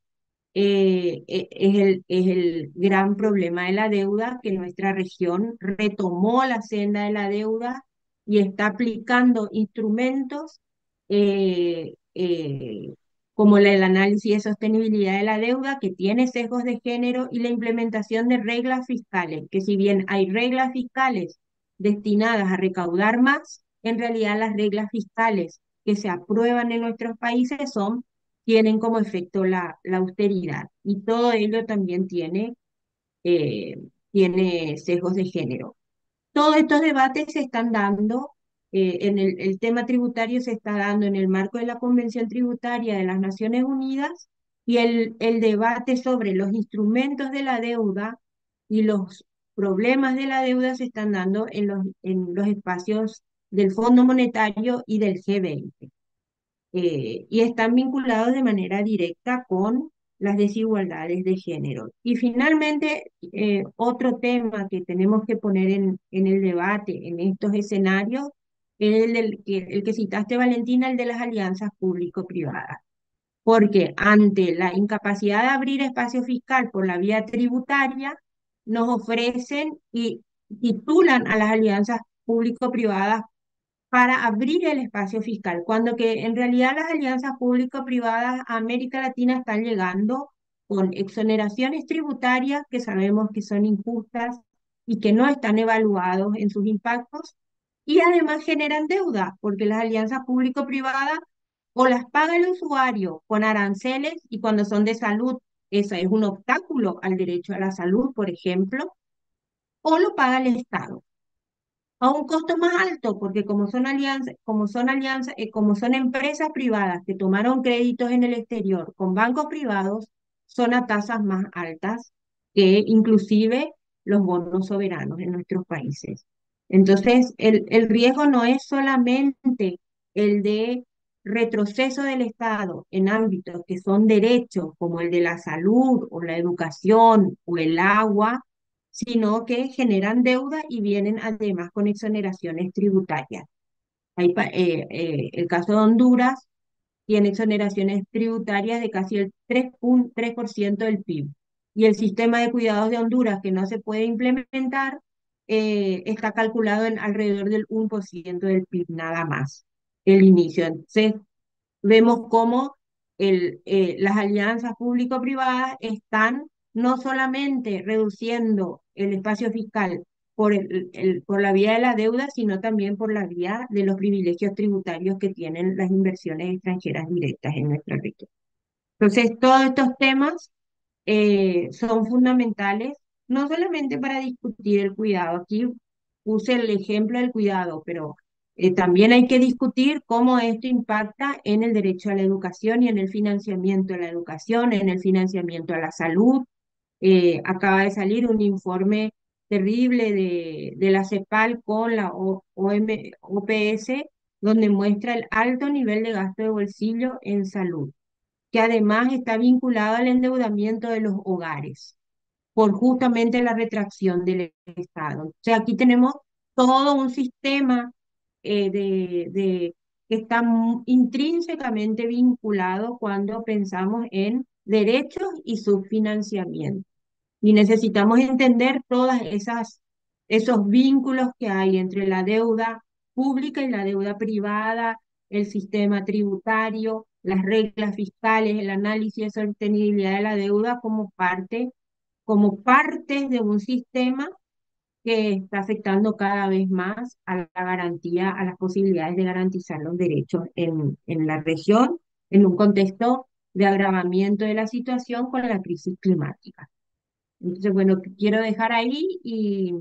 es el gran problema de la deuda, que nuestra región retomó la senda de la deuda y está aplicando instrumentos eh, eh, como el análisis de sostenibilidad de la deuda, que tiene sesgos de género, y la implementación de reglas fiscales, que si bien hay reglas fiscales destinadas a recaudar más, en realidad las reglas fiscales que se aprueban en nuestros países tienen como efecto la austeridad, y todo ello también eh, tiene sesgos de género. Todos estos debates se están dando, el tema tributario se está dando en el marco de la Convención Tributaria de las Naciones Unidas, y el debate sobre los instrumentos de la deuda y los problemas de la deuda se están dando en los espacios del Fondo Monetario y del G20 y están vinculados de manera directa con las desigualdades de género. Y finalmente, otro tema que tenemos que poner en el debate en estos escenarios es el que citaste, Valentina, el de las alianzas público-privadas. Porque ante la incapacidad de abrir espacio fiscal por la vía tributaria, nos ofrecen y titulan a las alianzas público-privadas para abrir el espacio fiscal, cuando que en realidad las alianzas público-privadas a América Latina están llegando con exoneraciones tributarias que sabemos que son injustas, y que no están evaluados en sus impactos y además generan deuda, porque las alianzas público-privadas o las paga el usuario con aranceles y cuando son de salud, eso es un obstáculo al derecho a la salud, por ejemplo, o lo paga el Estado a un costo más alto, porque como son empresas privadas que tomaron créditos en el exterior con bancos privados, son a tasas más altas que inclusive los bonos soberanos en nuestros países. Entonces, el riesgo no es solamente el de retroceso del Estado en ámbitos que son derechos, como el de la salud o la educación o el agua, sino que generan deuda y vienen además con exoneraciones tributarias. El caso de Honduras tiene exoneraciones tributarias de casi el 3% del PIB. Y el sistema de cuidados de Honduras, que no se puede implementar, está calculado en alrededor del 1% del PIB nada más, el inicio. Entonces, vemos cómo las alianzas público-privadas están no solamente reduciendo el espacio fiscal por la vía de la deuda, sino también por la vía de los privilegios tributarios que tienen las inversiones extranjeras directas en nuestra región. Entonces, todos estos temas son fundamentales, no solamente para discutir el cuidado. Aquí puse el ejemplo del cuidado, pero también hay que discutir cómo esto impacta en el derecho a la educación y en el financiamiento de la educación, en el financiamiento a la salud. Acaba de salir un informe terrible de la CEPAL con la OPS, donde muestra el alto nivel de gasto de bolsillo en salud, que además está vinculado al endeudamiento de los hogares por justamente la retracción del Estado. O sea, aquí tenemos todo un sistema que está intrínsecamente vinculado cuando pensamos en derechos y subfinanciamiento. Y necesitamos entender esos vínculos que hay entre la deuda pública y la deuda privada, el sistema tributario, las reglas fiscales, el análisis de sostenibilidad de la deuda como parte de un sistema que está afectando cada vez más a la garantía, a las posibilidades de garantizar los derechos en la región, en un contexto de agravamiento de la situación con la crisis climática. Entonces, bueno, quiero dejar ahí y,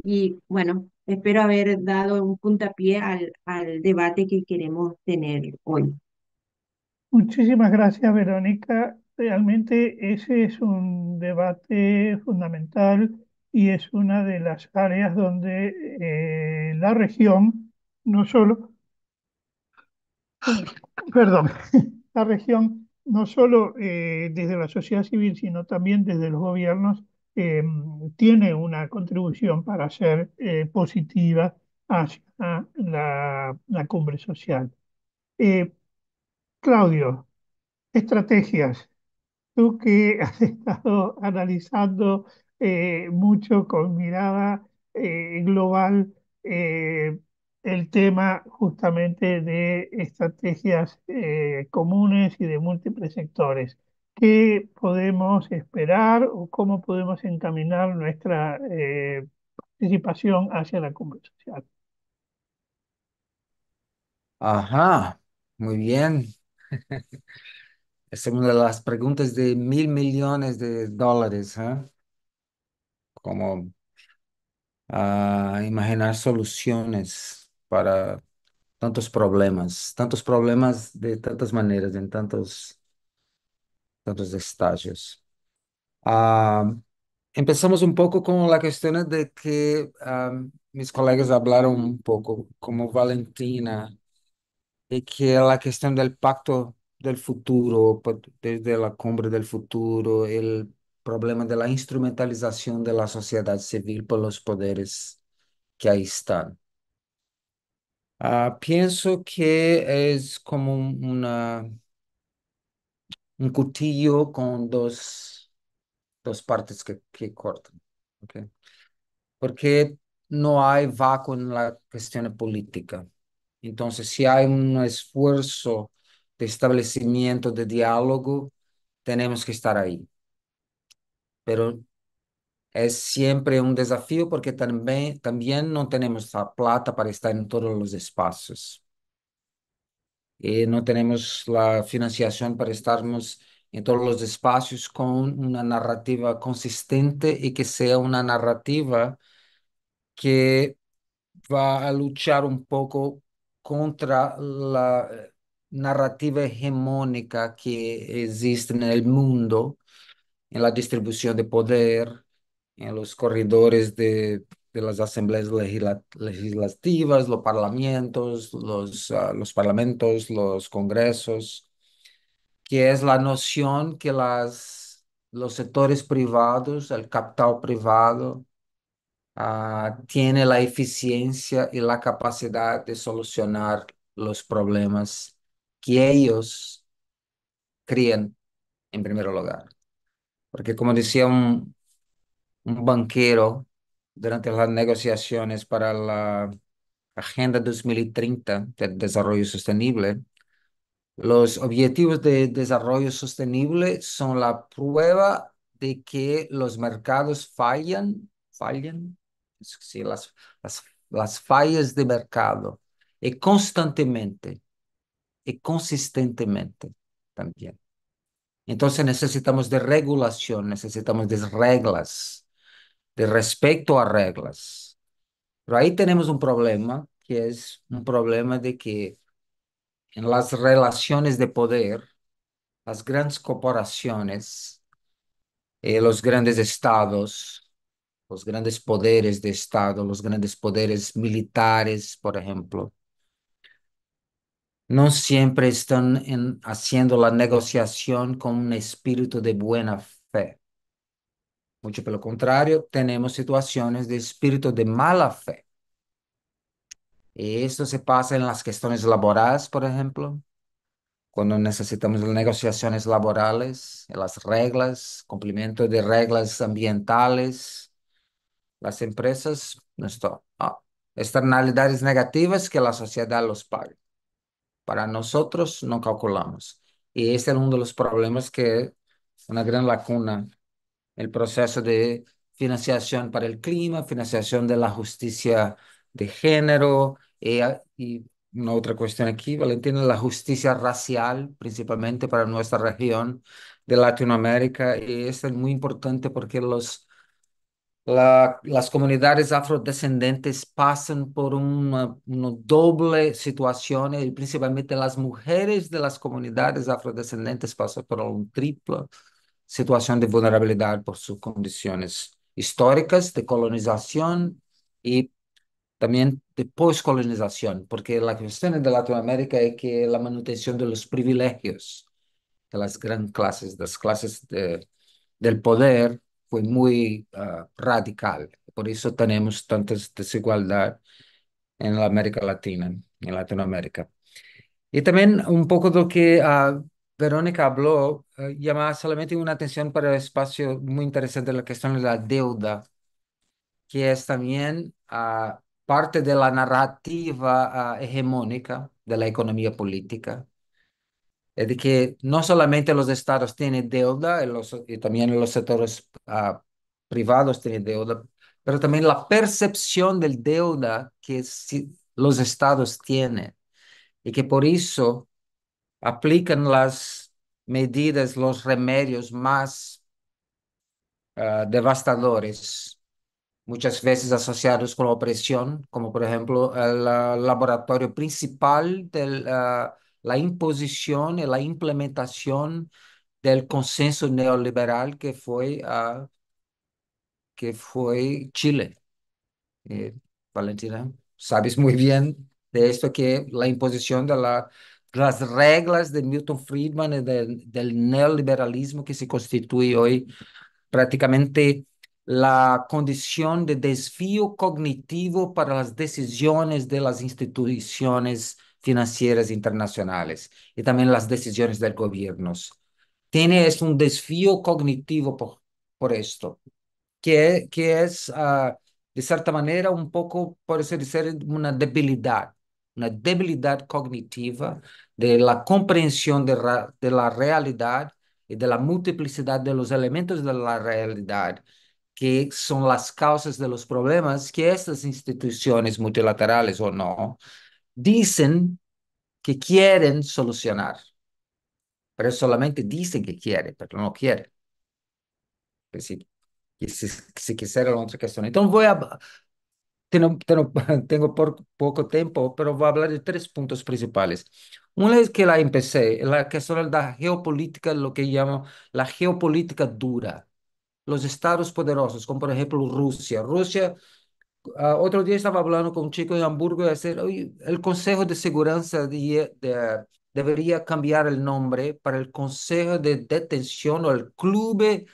y bueno, espero haber dado un puntapié al debate que queremos tener hoy. Muchísimas gracias, Verónica. Realmente ese es un debate fundamental y es una de las áreas donde la región, no solo, perdón, la región, no solo desde la sociedad civil, sino también desde los gobiernos, eh, tiene una contribución para ser positiva hacia la cumbre social. Eh, Claudio, estrategias. Tú que has estado analizando mucho con mirada global eh, el tema justamente de estrategias comunes y de múltiples sectores. ¿Qué podemos esperar o cómo podemos encaminar nuestra participación hacia la cumbre social? Ajá, muy bien. Es una de las preguntas de $1.000 millones, ¿eh? Como imaginar soluciones para tantos problemas de tantas maneras, en tantos estágios. Ah, Empezamos un poco con la cuestión de que mis colegas hablaron un poco, como Valentina, y que la cuestión del pacto del futuro, desde la cumbre del futuro, el problema de la instrumentalización de la sociedad civil por los poderes que ahí están. Pienso que es como un cuchillo con dos partes que cortan. ¿Ok? Porque no hay vácuo en la cuestión política. Entonces, si hay un esfuerzo de establecimiento de diálogo, tenemos que estar ahí. pero es siempre un desafío porque también no tenemos la plata para estar en todos los espacios. Y no tenemos la financiación para estarnos en todos los espacios con una narrativa consistente y que sea una narrativa que va a luchar un poco contra la narrativa hegemónica que existe en el mundo, en la distribución de poder, en los corredores de las asambleas legislativas, los parlamentos, los parlamentos, los congresos, que es la noción que los sectores privados, el capital privado, tiene la eficiencia y la capacidad de solucionar los problemas que ellos crían en primer lugar. Porque como decía un banquero durante las negociaciones para la Agenda 2030 del Desarrollo Sostenible, los objetivos de desarrollo sostenible son la prueba de que los mercados fallan, sí, las, las fallas de mercado, y constantemente y consistentemente también. Entonces necesitamos de regulación, necesitamos de reglas, de respeto a reglas. Pero ahí tenemos un problema, que es un problema de que en las relaciones de poder, las grandes corporaciones, los grandes estados, los grandes poderes de estado, los grandes poderes militares, por ejemplo, no siempre están haciendo la negociación con un espíritu de buena fe. Mucho por lo contrario, tenemos situaciones de espíritu de mala fe. Y esto se pasa en las cuestiones laborales, por ejemplo, cuando necesitamos de negociaciones laborales, las reglas, cumplimiento de reglas ambientales, las empresas, externalidades negativas que la sociedad los paga. Para nosotros no calculamos. Y este es uno de los problemas que una gran lacuna, el proceso de financiación para el clima, financiación de la justicia de género y una otra cuestión aquí, Valentina, la justicia racial, principalmente para nuestra región de Latinoamérica. Y esto es muy importante porque las comunidades afrodescendentes pasan por una doble situación y principalmente las mujeres de las comunidades afrodescendentes pasan por una triple situación de vulnerabilidad por sus condiciones históricas de colonización y también de poscolonización, porque la cuestión de Latinoamérica es que la manutención de los privilegios de las grandes clases, las clases del poder, fue muy radical. Por eso tenemos tanta desigualdad en la América Latina, en Latinoamérica. Y también un poco de lo que Verónica habló, llama solamente una atención para el espacio muy interesante la cuestión de la deuda, que es también parte de la narrativa hegemónica de la economía política. Es de que no solamente los estados tienen deuda, y también los sectores privados tienen deuda, pero también la percepción del deuda que los estados tienen y que por eso aplican las medidas, los remedios más devastadores, muchas veces asociados con la opresión, como por ejemplo el laboratorio principal de la imposición y la implementación del consenso neoliberal que fue Chile. Eh, Valentina, sabes muy bien de esto que la imposición las reglas de Milton Friedman y del neoliberalismo que se constituye hoy prácticamente la condición de desvío cognitivo para las decisiones de las instituciones financieras internacionales y también las decisiones del gobierno. Es un desvío cognitivo por esto, que es, de cierta manera, un poco, por así decir, una debilidad cognitiva de la comprensión de la realidad y de la multiplicidad de los elementos de la realidad, que son las causas de los problemas que estas instituciones multilaterales o no dicen que quieren solucionar, pero solamente dicen que quieren, pero no quieren. Pues sí, si quisiera otra cuestión. Entonces tengo, tengo poco tiempo, pero voy a hablar de tres puntos principales. Una es que la empecé, la cuestión de la geopolítica, lo que llamo la geopolítica dura. Los estados poderosos, como por ejemplo Rusia. Rusia, otro día estaba hablando con un chico en Hamburgo y decir, "Oye, el Consejo de Seguridad debería cambiar el nombre para el Consejo de Detención o el Club de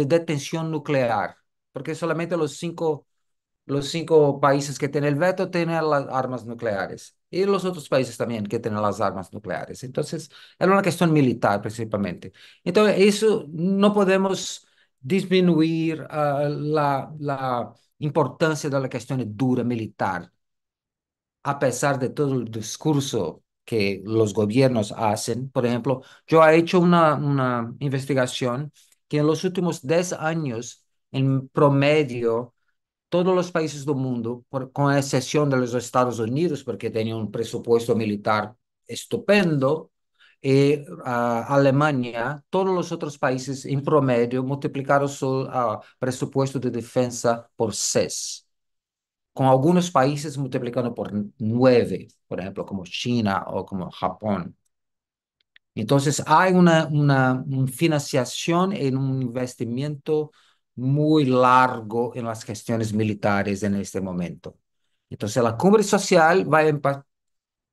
Detención Nuclear, porque solamente los cinco países que tienen el veto tienen las armas nucleares y los otros países también que tienen las armas nucleares. Entonces, era una cuestión militar principalmente. Entonces, eso no podemos disminuir la importancia de la cuestión dura militar, a pesar de todo el discurso que los gobiernos hacen. Por ejemplo, yo he hecho una investigación que en los últimos 10 años, en promedio, todos los países del mundo, con excepción de los Estados Unidos, porque tenían un presupuesto militar estupendo, y Alemania, todos los otros países en promedio multiplicaron su presupuesto de defensa por 6, con algunos países multiplicando por 9, por ejemplo, como China o como Japón. Entonces, hay una financiación en un investimiento muy largo en las cuestiones militares en este momento. Entonces, la cumbre social va a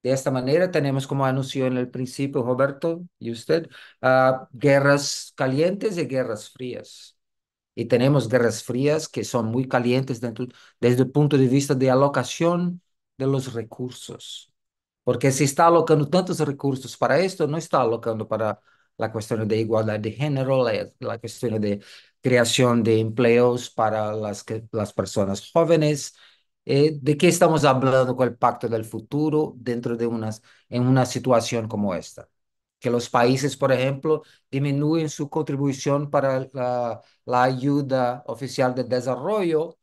de esta manera. Tenemos, como anunció en el principio Roberto y usted, guerras calientes y guerras frías. Y tenemos guerras frías que son muy calientes desde el punto de vista de alocación de los recursos. Porque se está alocando tantos recursos para esto, no está alocando para la cuestión de igualdad de género, la cuestión de creación de empleos para las personas jóvenes. ¿De qué estamos hablando con el Pacto del Futuro dentro de en una situación como esta? Que los países, por ejemplo, disminuyen su contribución para la ayuda oficial de desarrollo.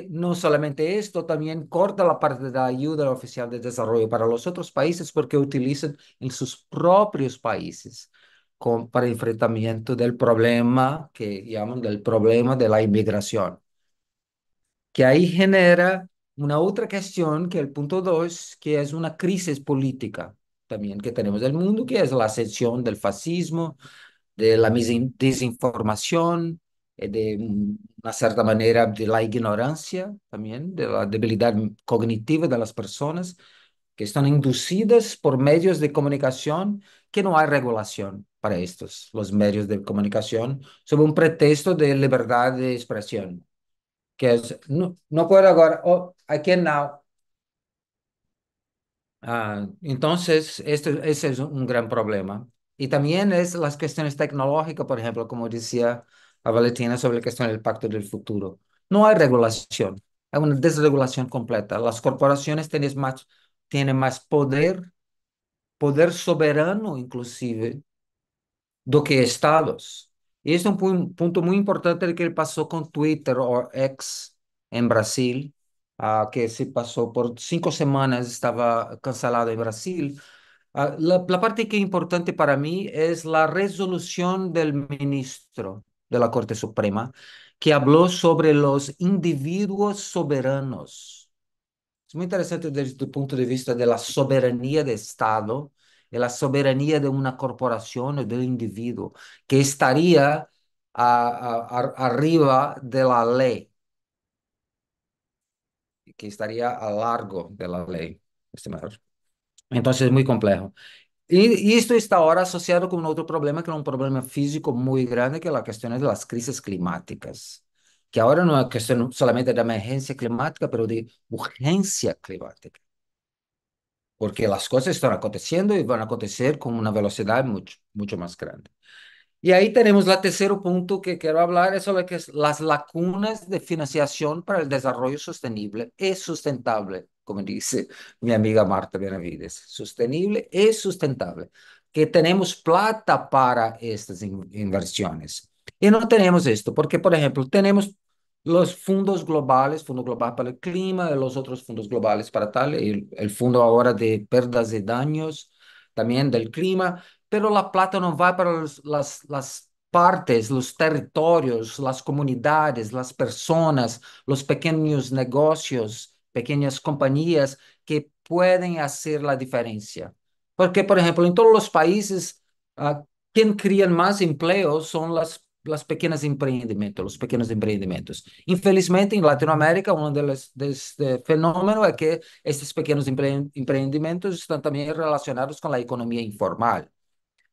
No solamente esto, también corta la parte de la ayuda oficial de desarrollo para los otros países porque utilizan en sus propios países para enfrentamiento del problema que llaman del problema de la inmigración, que ahí genera una otra cuestión, que el punto 2, que es una crisis política también que tenemos del mundo, que es la ascensión del fascismo, de la desinformación, de una cierta manera de la ignorancia también, de la debilidad cognitiva de las personas que están inducidas por medios de comunicación que no hay regulación para estos, los medios de comunicación, sobre un pretexto de libertad de expresión, que es, no, no puedo ahora, oh, I can now. Entonces, ese es un gran problema. Y también es las cuestiones tecnológicas, por ejemplo, como decía a Valentina sobre la cuestión del pacto del futuro. No hay regulación, hay una desregulación completa. Las corporaciones tienen más poder, poder soberano inclusive, do que estados. Y es un punto muy importante el que pasó con Twitter o X en Brasil, que se pasó por 5 semanas, estaba cancelado en Brasil. La parte que es importante para mí es la resolución del ministro de la Corte Suprema, que habló sobre los individuos soberanos. Es muy interesante desde el punto de vista de la soberanía de Estado y la soberanía de una corporación o del individuo, que estaría arriba de la ley, que estaría a largo de la ley. Entonces es muy complejo. Y esto está ahora asociado con otro problema, que es un problema físico muy grande, que es la cuestión de las crisis climáticas, que ahora no es cuestión solamente de emergencia climática, pero de urgencia climática, porque las cosas están aconteciendo y van a acontecer con una velocidad mucho, mucho más grande. Y ahí tenemos el tercer punto que quiero hablar, es sobre que es las lagunas de financiación para el desarrollo sostenible y sustentable, como dice mi amiga Marta Benavides, sostenible y sustentable. que tenemos plata para estas inversiones. Y no tenemos esto, porque, por ejemplo, tenemos los fondos globales, Fondo Global para el Clima, y los otros fondos globales para tal, el fondo ahora de pérdidas y daños, también del clima, pero la plata no va para las partes, los territorios, las comunidades, las personas, los pequeños negocios, pequeñas compañías que pueden hacer la diferencia. Porque, por ejemplo, en todos los países, ah, quien cría más empleos son las pequeñas empreendimentos, los pequeños empreendimentos. Infelizmente, en Latinoamérica, uno de este fenómeno es que estos pequeños empreendimentos están también relacionados con la economía informal.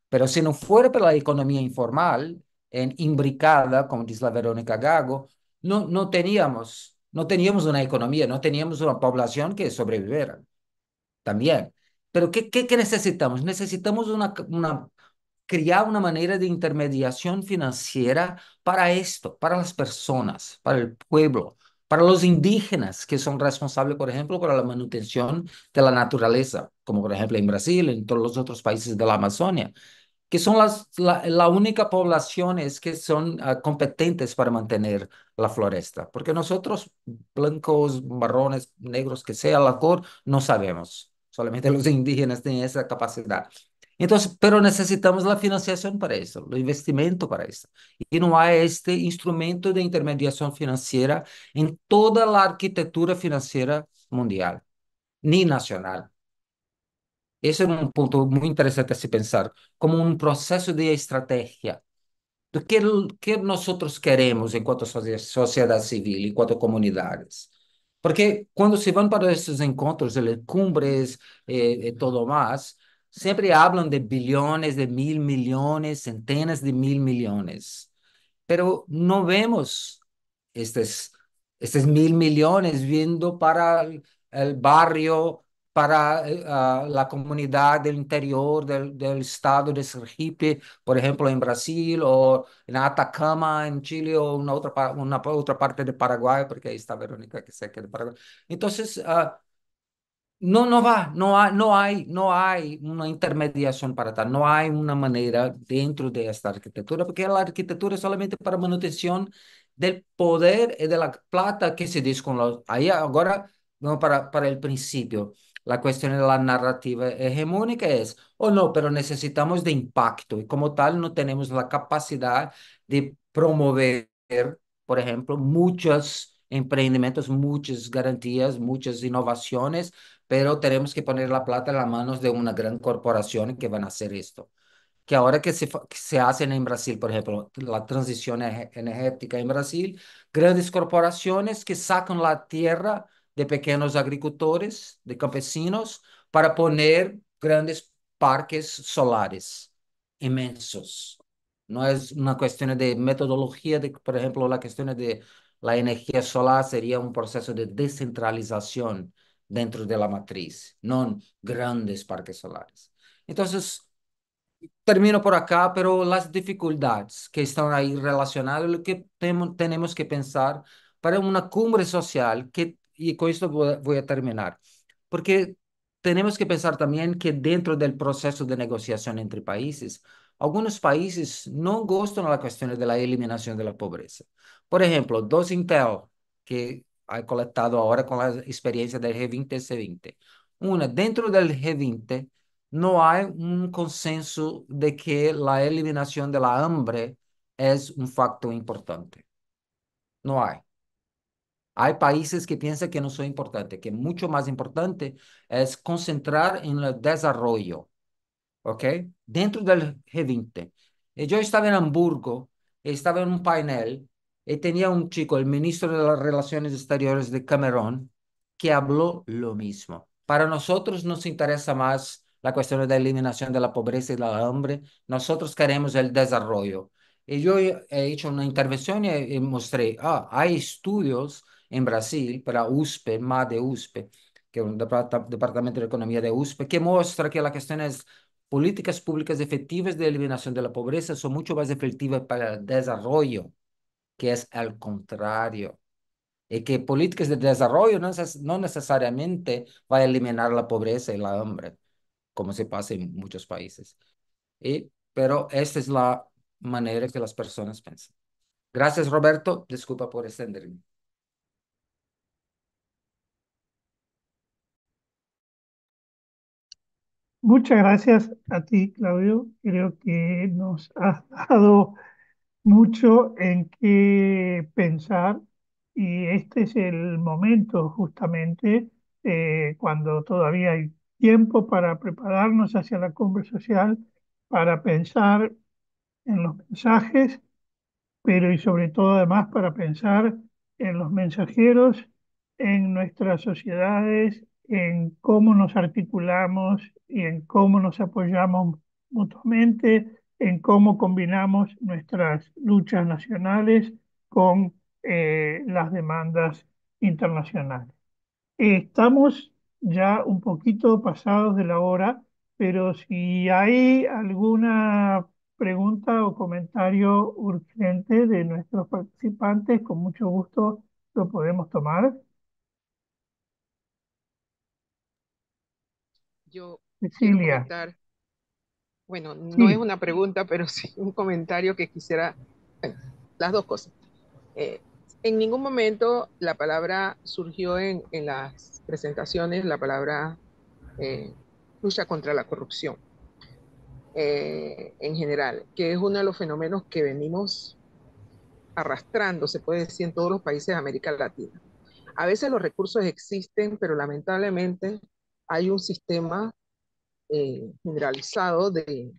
Pero si no fuera por la economía informal, imbricada, como dice la Verónica Gago, no teníamos una economía, no teníamos una población que sobreviviera también. Pero ¿qué necesitamos? Necesitamos crear una manera de intermediación financiera para esto, para las personas, para el pueblo, para los indígenas que son responsables, por ejemplo, para la manutención de la naturaleza, como por ejemplo en Brasil, en todos los otros países de la Amazonia, que son la única poblaciones que son competentes para mantener la floresta, porque nosotros, blancos, marrones, negros, que sea la cor, no sabemos. Solamente los indígenas tienen esa capacidad. Entonces, pero necesitamos la financiación para eso, el investimento para eso. Y no hay este instrumento de intermediación financiera en toda la arquitectura financiera mundial, ni nacional. Ese es un punto muy interesante a se pensar, como un proceso de estrategia. ¿De qué nosotros queremos enquanto sociedad civil, enquanto comunidades? Porque cuando se van para esses encontros, de cumbres y todo más, siempre hablan de billones, de mil millones, centenas de mil millones, pero no vemos estos, estos mil millones viendo para el barrio, para la comunidad del interior del estado de Sergipe, por ejemplo, en Brasil, o en Atacama, en Chile, o una otra parte de Paraguay, porque ahí está Verónica, que sé que es de Paraguay. Entonces, no, no va, no hay una intermediación para tal, no hay una manera dentro de esta arquitectura, porque la arquitectura es solamente para manutención del poder y de la plata que se dice con los... Ahí ahora, vamos para el principio. La cuestión de la narrativa hegemónica es, o no, pero necesitamos de impacto y como tal no tenemos la capacidad de promover, por ejemplo, muchos emprendimientos, muchas garantías, muchas innovaciones, pero tenemos que poner la plata en las manos de una gran corporación que van a hacer esto. Que ahora que se hacen en Brasil, por ejemplo, la transición energética en Brasil, grandes corporaciones que sacan la tierra de pequeños agricultores, de campesinos, para poner grandes parques solares inmensos. No es una cuestión de metodología, por ejemplo, la cuestión de la energía solar sería un proceso de descentralización dentro de la matriz, no grandes parques solares. Entonces, termino por acá, pero las dificultades que están ahí relacionadas, lo que tenemos que pensar para una cumbre social, y con esto voy a terminar, porque tenemos que pensar también que dentro del proceso de negociación entre países, algunos países no gustan de la cuestión de la eliminación de la pobreza. Por ejemplo, dos Intel, que ha colectado ahora con la experiencia del G20 y C20. Una, dentro del G20, no hay un consenso de que la eliminación de la hambre es un factor importante. No hay. Hay países que piensan que no son importantes, que mucho más importante es concentrar en el desarrollo. ¿Ok? Dentro del G20. Yo estaba en Hamburgo, estaba en un panel y tenía un chico, el ministro de las Relaciones Exteriores de Camerún, que habló lo mismo. Para nosotros nos interesa más la cuestión de la eliminación de la pobreza y la hambre. Nosotros queremos el desarrollo. Y yo he hecho una intervención y mostré, hay estudios en Brasil para USP, más de USP, que es un departamento de economía de USP, que muestra que la cuestión es políticas públicas efectivas de eliminación de la pobreza son mucho más efectivas para el desarrollo, que es al contrario. Y que políticas de desarrollo no necesariamente va a eliminar la pobreza y la hambre, como se pasa en muchos países. Pero esta es la manera que las personas piensan. Gracias, Roberto. Disculpa por extenderme. Muchas gracias a ti, Claudio. Creo que nos has dado mucho en qué pensar y este es el momento justamente cuando todavía hay tiempo para prepararnos hacia la cumbre social, para pensar en los mensajes, pero y sobre todo además para pensar en los mensajeros, en nuestras sociedades, en cómo nos articulamos y en cómo nos apoyamos mutuamente, en cómo combinamos nuestras luchas nacionales con las demandas internacionales. Estamos ya un poquito pasados de la hora, pero si hay alguna pregunta o comentario urgente de nuestros participantes, con mucho gusto lo podemos tomar. Yo quiero Cecilia, comentar, bueno, no es sí, una pregunta, pero sí un comentario que quisiera, bueno, las dos cosas. Eh, en ningún momento la palabra surgió en las presentaciones, la palabra eh, lucha contra la corrupción en general, que es uno de los fenómenos que venimos arrastrando, se puede decir, en todos los países de América Latina. A veces los recursos existen, pero lamentablemente hay un sistema generalizado de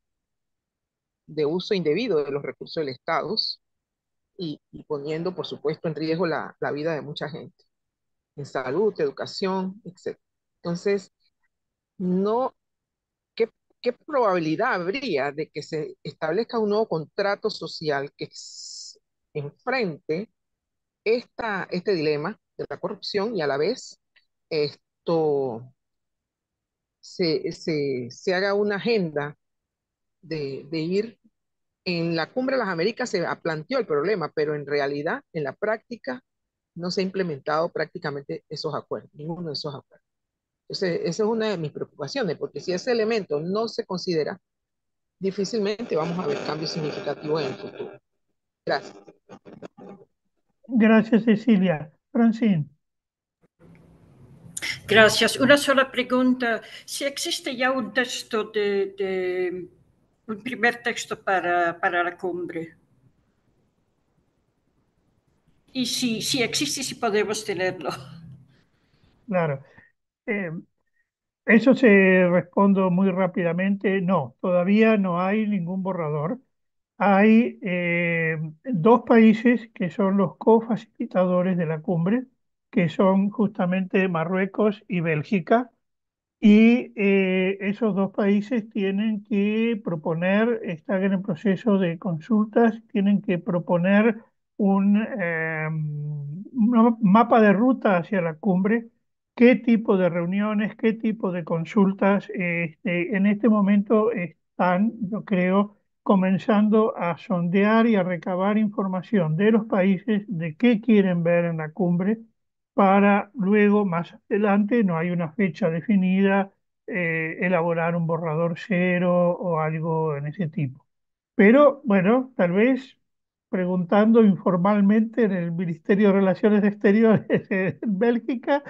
uso indebido de los recursos del Estado y poniendo, por supuesto, en riesgo la vida de mucha gente, en salud, educación, etc. Entonces, no, ¿qué, qué probabilidad habría de que se establezca un nuevo contrato social que enfrente este dilema de la corrupción y a la vez esto se haga una agenda de ir en la Cumbre de las Américas se planteó el problema, pero en realidad, en la práctica, no se ha implementado prácticamente esos acuerdos, ninguno de esos acuerdos. Entonces, esa es una de mis preocupaciones, porque si ese elemento no se considera, difícilmente vamos a ver cambios significativos en el futuro. Gracias. gracias Cecilia. Francine, Gracias. Una sola pregunta. Si existe ya un texto un primer texto para la cumbre. Y si existe, si podemos tenerlo. claro. Eh, Eso se respondo muy rápidamente. No, todavía no hay ningún borrador. Hay dos países que son los cofacilitadores de la cumbre, que son justamente Marruecos y Bélgica. Y esos dos países tienen que proponer, están en el proceso de consultas, tienen que proponer un mapa de ruta hacia la cumbre, qué tipo de reuniones, qué tipo de consultas. En este momento están, yo creo, comenzando a sondear y a recabar información de los países de qué quieren ver en la cumbre para luego, más adelante, no hay una fecha definida, elaborar un borrador cero o algo en ese tipo. Pero bueno, tal vez preguntando informalmente en el Ministerio de Relaciones Exteriores en Bélgica,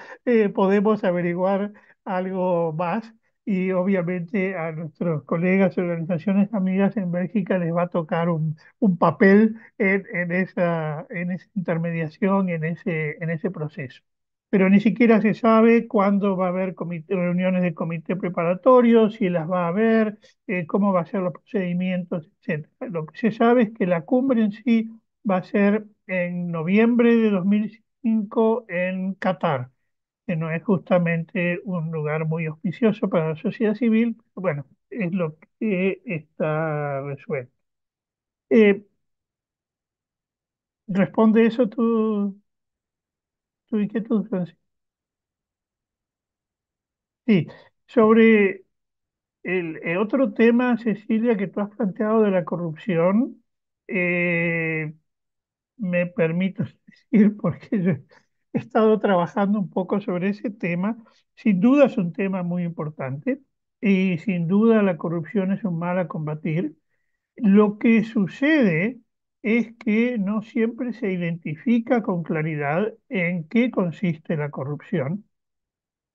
podemos averiguar algo más y obviamente a nuestros colegas y organizaciones amigas en Bélgica les va a tocar un papel en esa intermediación, en ese proceso. Pero ni siquiera se sabe cuándo va a haber reuniones de comité preparatorio, si las va a haber, cómo va a ser los procedimientos, etcétera. Lo que se sabe es que la cumbre en sí va a ser en noviembre de 2005 en Qatar, que no es justamente un lugar muy auspicioso para la sociedad civil. Bueno, es lo que está resuelto. Eh, ¿Responde eso tu inquietud, Francis? Sí, sobre el otro tema, Cecilia, que tú has planteado de la corrupción, eh, me permito decir, porque yo he estado trabajando un poco sobre ese tema, sin duda es un tema muy importante. y sin duda la corrupción es un mal a combatir. Lo que sucede es que no siempre se identifica con claridad en qué consiste la corrupción.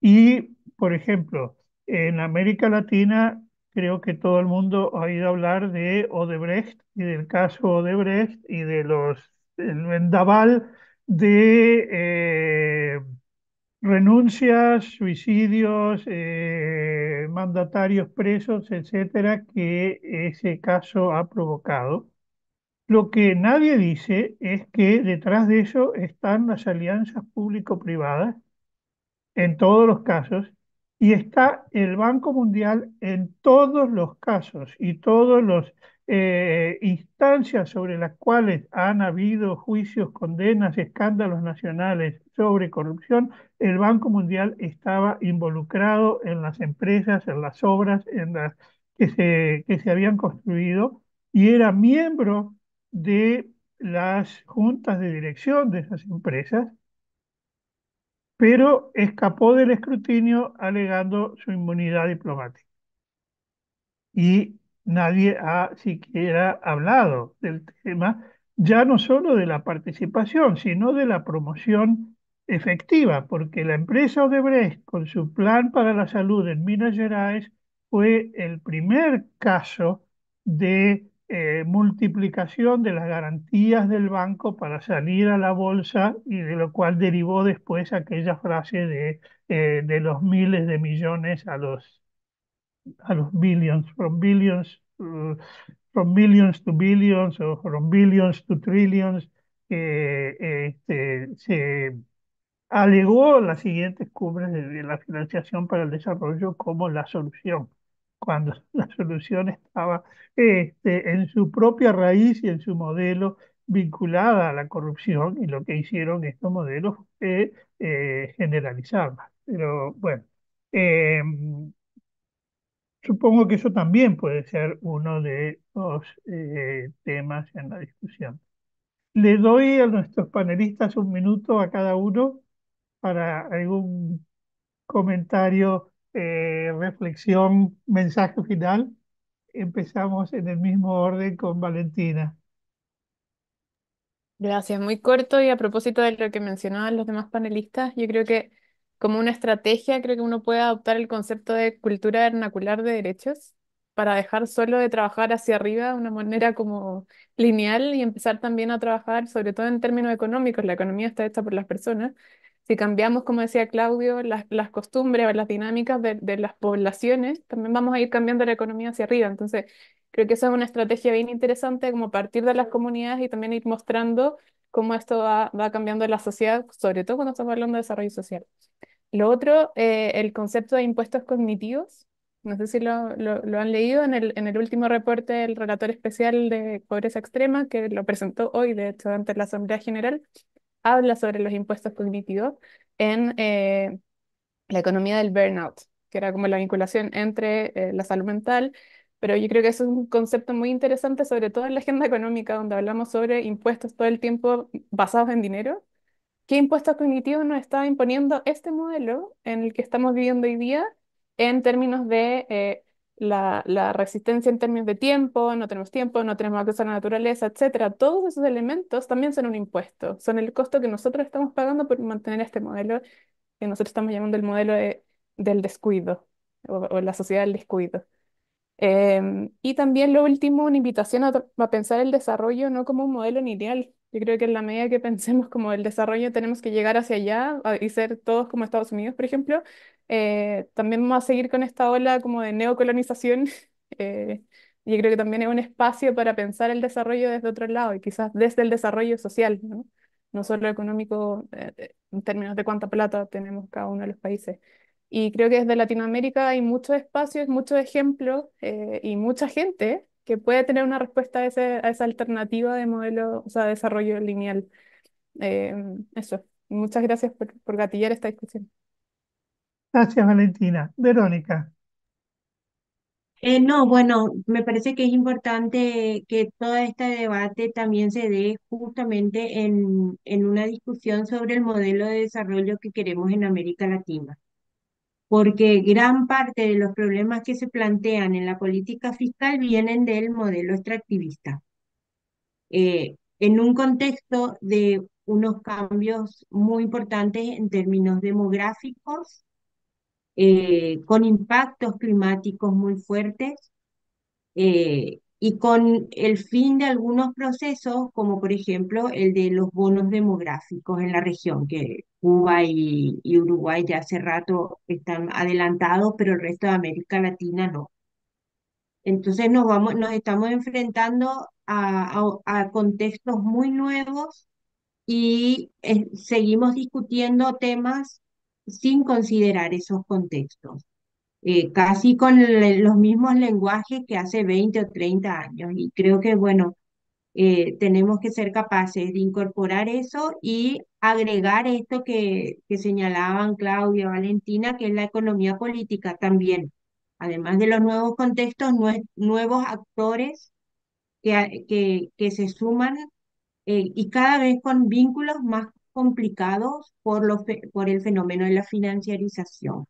Y, por ejemplo, en América Latina creo que todo el mundo ha oído hablar de Odebrecht y del caso Odebrecht y de el vendaval de renuncias, suicidios, mandatarios presos, etcétera, que ese caso ha provocado. Lo que nadie dice es que detrás de eso están las alianzas público-privadas en todos los casos y está el Banco Mundial en todos los casos y todas las instancias sobre las cuales han habido juicios, condenas, escándalos nacionales sobre corrupción. El Banco Mundial estaba involucrado en las empresas, en las obras que se habían construido y era miembro de las juntas de dirección de esas empresas, pero escapó del escrutinio alegando su inmunidad diplomática. Y nadie ha siquiera hablado del tema, ya no solo de la participación, sino de la promoción efectiva, porque la empresa Odebrecht, con su plan para la salud en Minas Gerais, fue el primer caso de multiplicación de las garantías del banco para salir a la bolsa y de lo cual derivó después aquella frase de los miles de millones a los billions, from millions to billions o from billions to trillions, se alegó las siguientes cumbres de la financiación para el desarrollo como la solución, cuando la solución estaba en su propia raíz y en su modelo vinculada a la corrupción, y lo que hicieron estos modelos fue generalizarla. Pero bueno, eh, supongo que eso también puede ser uno de los temas en la discusión. Le doy a nuestros panelistas un minuto a cada uno para algún comentario, reflexión, mensaje final. Empezamos en el mismo orden con Valentina. Gracias, muy corto y a propósito de lo que mencionaban los demás panelistas, yo creo que como una estrategia, creo que uno puede adoptar el concepto de cultura vernacular de derechos para dejar solo de trabajar hacia arriba de una manera como lineal y empezar también a trabajar sobre todo en términos económicos. La economía está hecha por las personas. Si cambiamos, como decía Claudio, las costumbres o las dinámicas de las poblaciones, también vamos a ir cambiando la economía hacia arriba. Entonces, creo que esa es una estrategia bien interesante, como partir de las comunidades y también ir mostrando cómo esto va cambiando la sociedad, sobre todo cuando estamos hablando de desarrollo social. Lo otro, el concepto de impuestos cognitivos. No sé si lo han leído en el último reporte del relator especial de pobreza extrema, que lo presentó hoy, de hecho, ante la Asamblea General, habla sobre los impuestos cognitivos en la economía del burnout, que era como la vinculación entre la salud mental, pero yo creo que eso es un concepto muy interesante, sobre todo en la agenda económica, donde hablamos sobre impuestos todo el tiempo basados en dinero. ¿Qué impuestos cognitivos nos está imponiendo este modelo en el que estamos viviendo hoy día en términos de la resistencia en términos de tiempo, no tenemos acceso a la naturaleza, etcétera? Todos esos elementos también son un impuesto, son el costo que nosotros estamos pagando por mantener este modelo que nosotros estamos llamando el modelo del descuido o la sociedad del descuido. Y también lo último, una invitación a pensar el desarrollo no como un modelo lineal. Yo creo que en la medida que pensemos como el desarrollo tenemos que llegar hacia allá y ser todos como Estados Unidos, por ejemplo. También vamos a seguir con esta ola como de neocolonización. eh, yo creo que también es un espacio para pensar el desarrollo desde otro lado y quizás desde el desarrollo social, ¿no? No solo económico, en términos de cuánta plata tenemos cada uno de los países. Y creo que desde Latinoamérica hay muchos espacios, muchos ejemplos y mucha gente que puede tener una respuesta a esa alternativa de modelo, o sea, de desarrollo lineal. Eh, eso. Muchas gracias por gatillar esta discusión. Gracias, Valentina. Verónica. No, bueno, me parece que es importante que todo este debate también se dé justamente en una discusión sobre el modelo de desarrollo que queremos en América Latina. porque gran parte de los problemas que se plantean en la política fiscal vienen del modelo extractivista. En un contexto de unos cambios muy importantes en términos demográficos, con impactos climáticos muy fuertes, y con el fin de algunos procesos, como por ejemplo el de los bonos demográficos en la región, que Cuba y Uruguay ya hace rato están adelantados, pero el resto de América Latina no. Entonces nos estamos enfrentando a contextos muy nuevos y seguimos discutiendo temas sin considerar esos contextos, casi con los mismos lenguajes que hace 20 o 30 años. Y creo que, bueno, tenemos que ser capaces de incorporar eso y agregar esto que señalaban Claudia, Valentina, que es la economía política también. Además de los nuevos contextos, nuevos actores que se suman, y cada vez con vínculos más complicados por el fenómeno de la financiarización.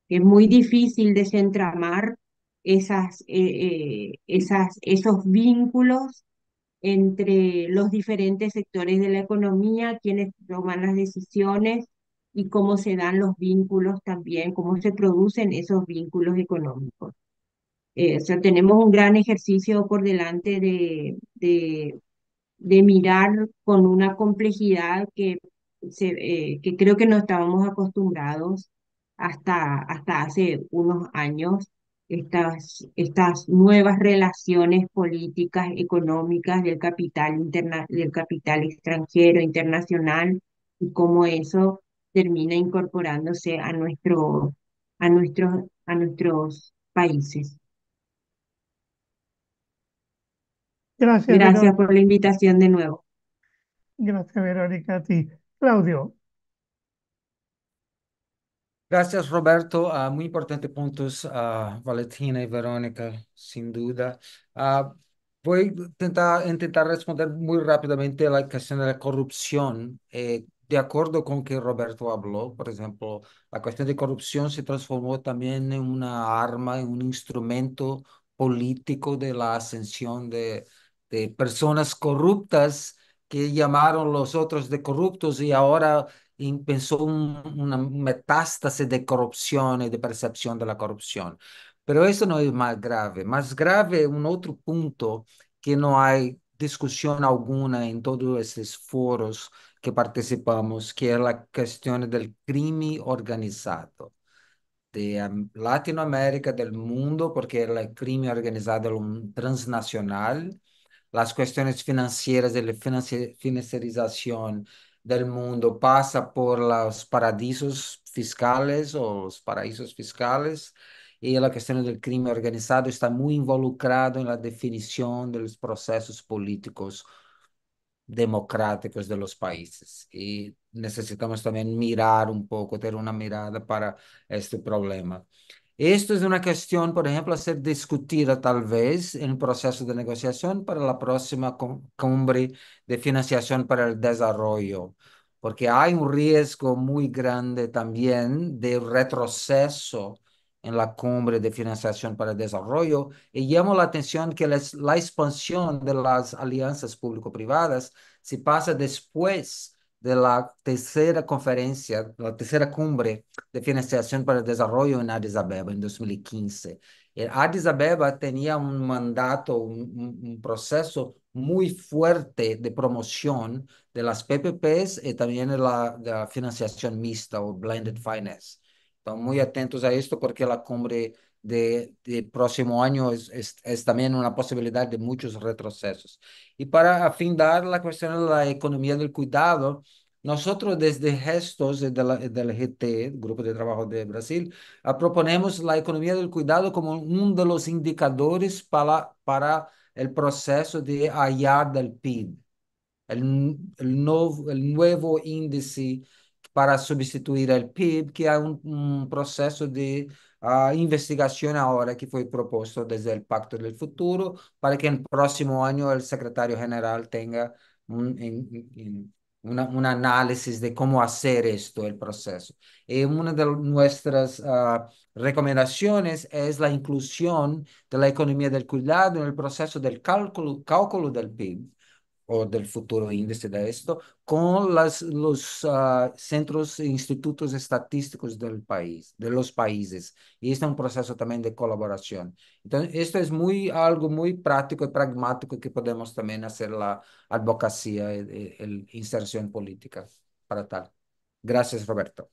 Es muy difícil desentramar esos vínculos entre los diferentes sectores de la economía, quienes toman las decisiones y cómo se dan los vínculos también, cómo se producen esos vínculos económicos. O sea, tenemos un gran ejercicio por delante de mirar con una complejidad que creo que no estábamos acostumbrados hasta hace unos años, estas nuevas relaciones políticas, económicas del capital del capital extranjero, internacional, y cómo eso termina incorporándose a nuestros países. Gracias, Gracias Verónica. por la invitación de nuevo. Gracias, Verónica, a ti. Claudio, Gracias, Roberto. Muy importantes puntos, Valentina y Verónica, sin duda. Ah, voy a intentar responder muy rápidamente a la cuestión de la corrupción. De acuerdo con que Roberto habló, por ejemplo, la cuestión de corrupción se transformó también en una arma, en un instrumento político de la ascensión de personas corruptas que llamaron los otros de corruptos y ahora pensó una metástase de corrupción y de percepción de la corrupción. Pero eso no es más grave. Más grave, un otro punto que no hay discusión alguna en todos esos foros que participamos, que es la cuestión del crimen organizado de Latinoamérica, del mundo, porque el crimen organizado es un transnacional, las cuestiones financieras de la financiarización del mundo pasa por los paradisos fiscales o los paraísos fiscales, y la cuestión del crimen organizado está muy involucrado en la definición de los procesos políticos democráticos de los países. Y necesitamos también mirar un poco, tener una mirada para este problema. Esto es una cuestión, por ejemplo, a ser discutida tal vez en el proceso de negociación para la próxima cumbre de financiación para el desarrollo, porque hay un riesgo muy grande también de retroceso en la cumbre de financiación para el desarrollo, y llamo la atención que la expansión de las alianzas público-privadas se pasa después de la tercera conferencia, la tercera cumbre de financiación para el desarrollo en Addis Abeba en 2015. Addis Abeba tenía un mandato, un proceso muy fuerte de promoción de las PPPs y también de la financiación mixta o blended finance. Estamos muy atentos a esto porque la cumbre de próximo año es también una posibilidad de muchos retrocesos. Y para afindar la cuestión de la economía del cuidado, nosotros desde Gestos del GT, Grupo de Trabajo de Brasil, proponemos la economía del cuidado como uno de los indicadores para el proceso de hallar del PIB, el nuevo índice para sustituir el PIB, que hay un proceso de investigación ahora que fue propuesto desde el Pacto del Futuro para que el próximo año el secretario general tenga un análisis de cómo hacer esto, el proceso. Y una de nuestras recomendaciones es la inclusión de la economía del cuidado en el proceso del cálculo del PIB o del futuro índice de esto, con los centros e institutos estadísticos del país, de los países. Y este es un proceso también de colaboración. Entonces, esto es algo muy práctico y pragmático que podemos también hacer la advocacia y inserción política para tal. Gracias, Roberto.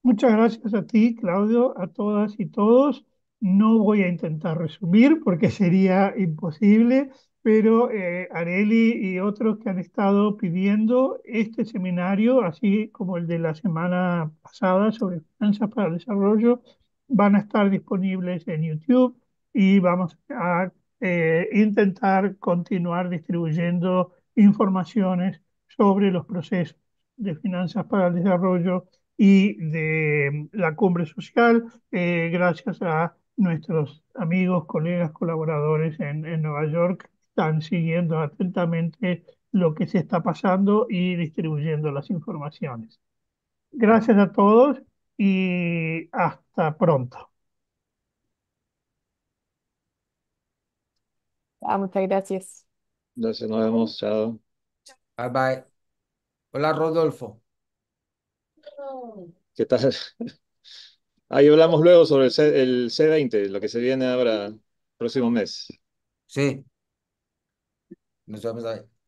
Muchas gracias a ti, Claudio, a todas y todos. No voy a intentar resumir porque sería imposible, pero Areli y otros que han estado pidiendo este seminario, así como el de la semana pasada sobre finanzas para el desarrollo, van a estar disponibles en YouTube y vamos a intentar continuar distribuyendo informaciones sobre los procesos de finanzas para el desarrollo y de la cumbre social, gracias a nuestros amigos, colegas, colaboradores en Nueva York, que están siguiendo atentamente lo que se está pasando y distribuyendo las informaciones. Gracias a todos y hasta pronto. Ah, muchas gracias. Entonces nos vemos, chao. Bye bye. Hola, Rodolfo. ¿Qué tal? Ahí hablamos luego sobre el C20, lo que se viene ahora próximo mes. Sí, nos vemos ahí.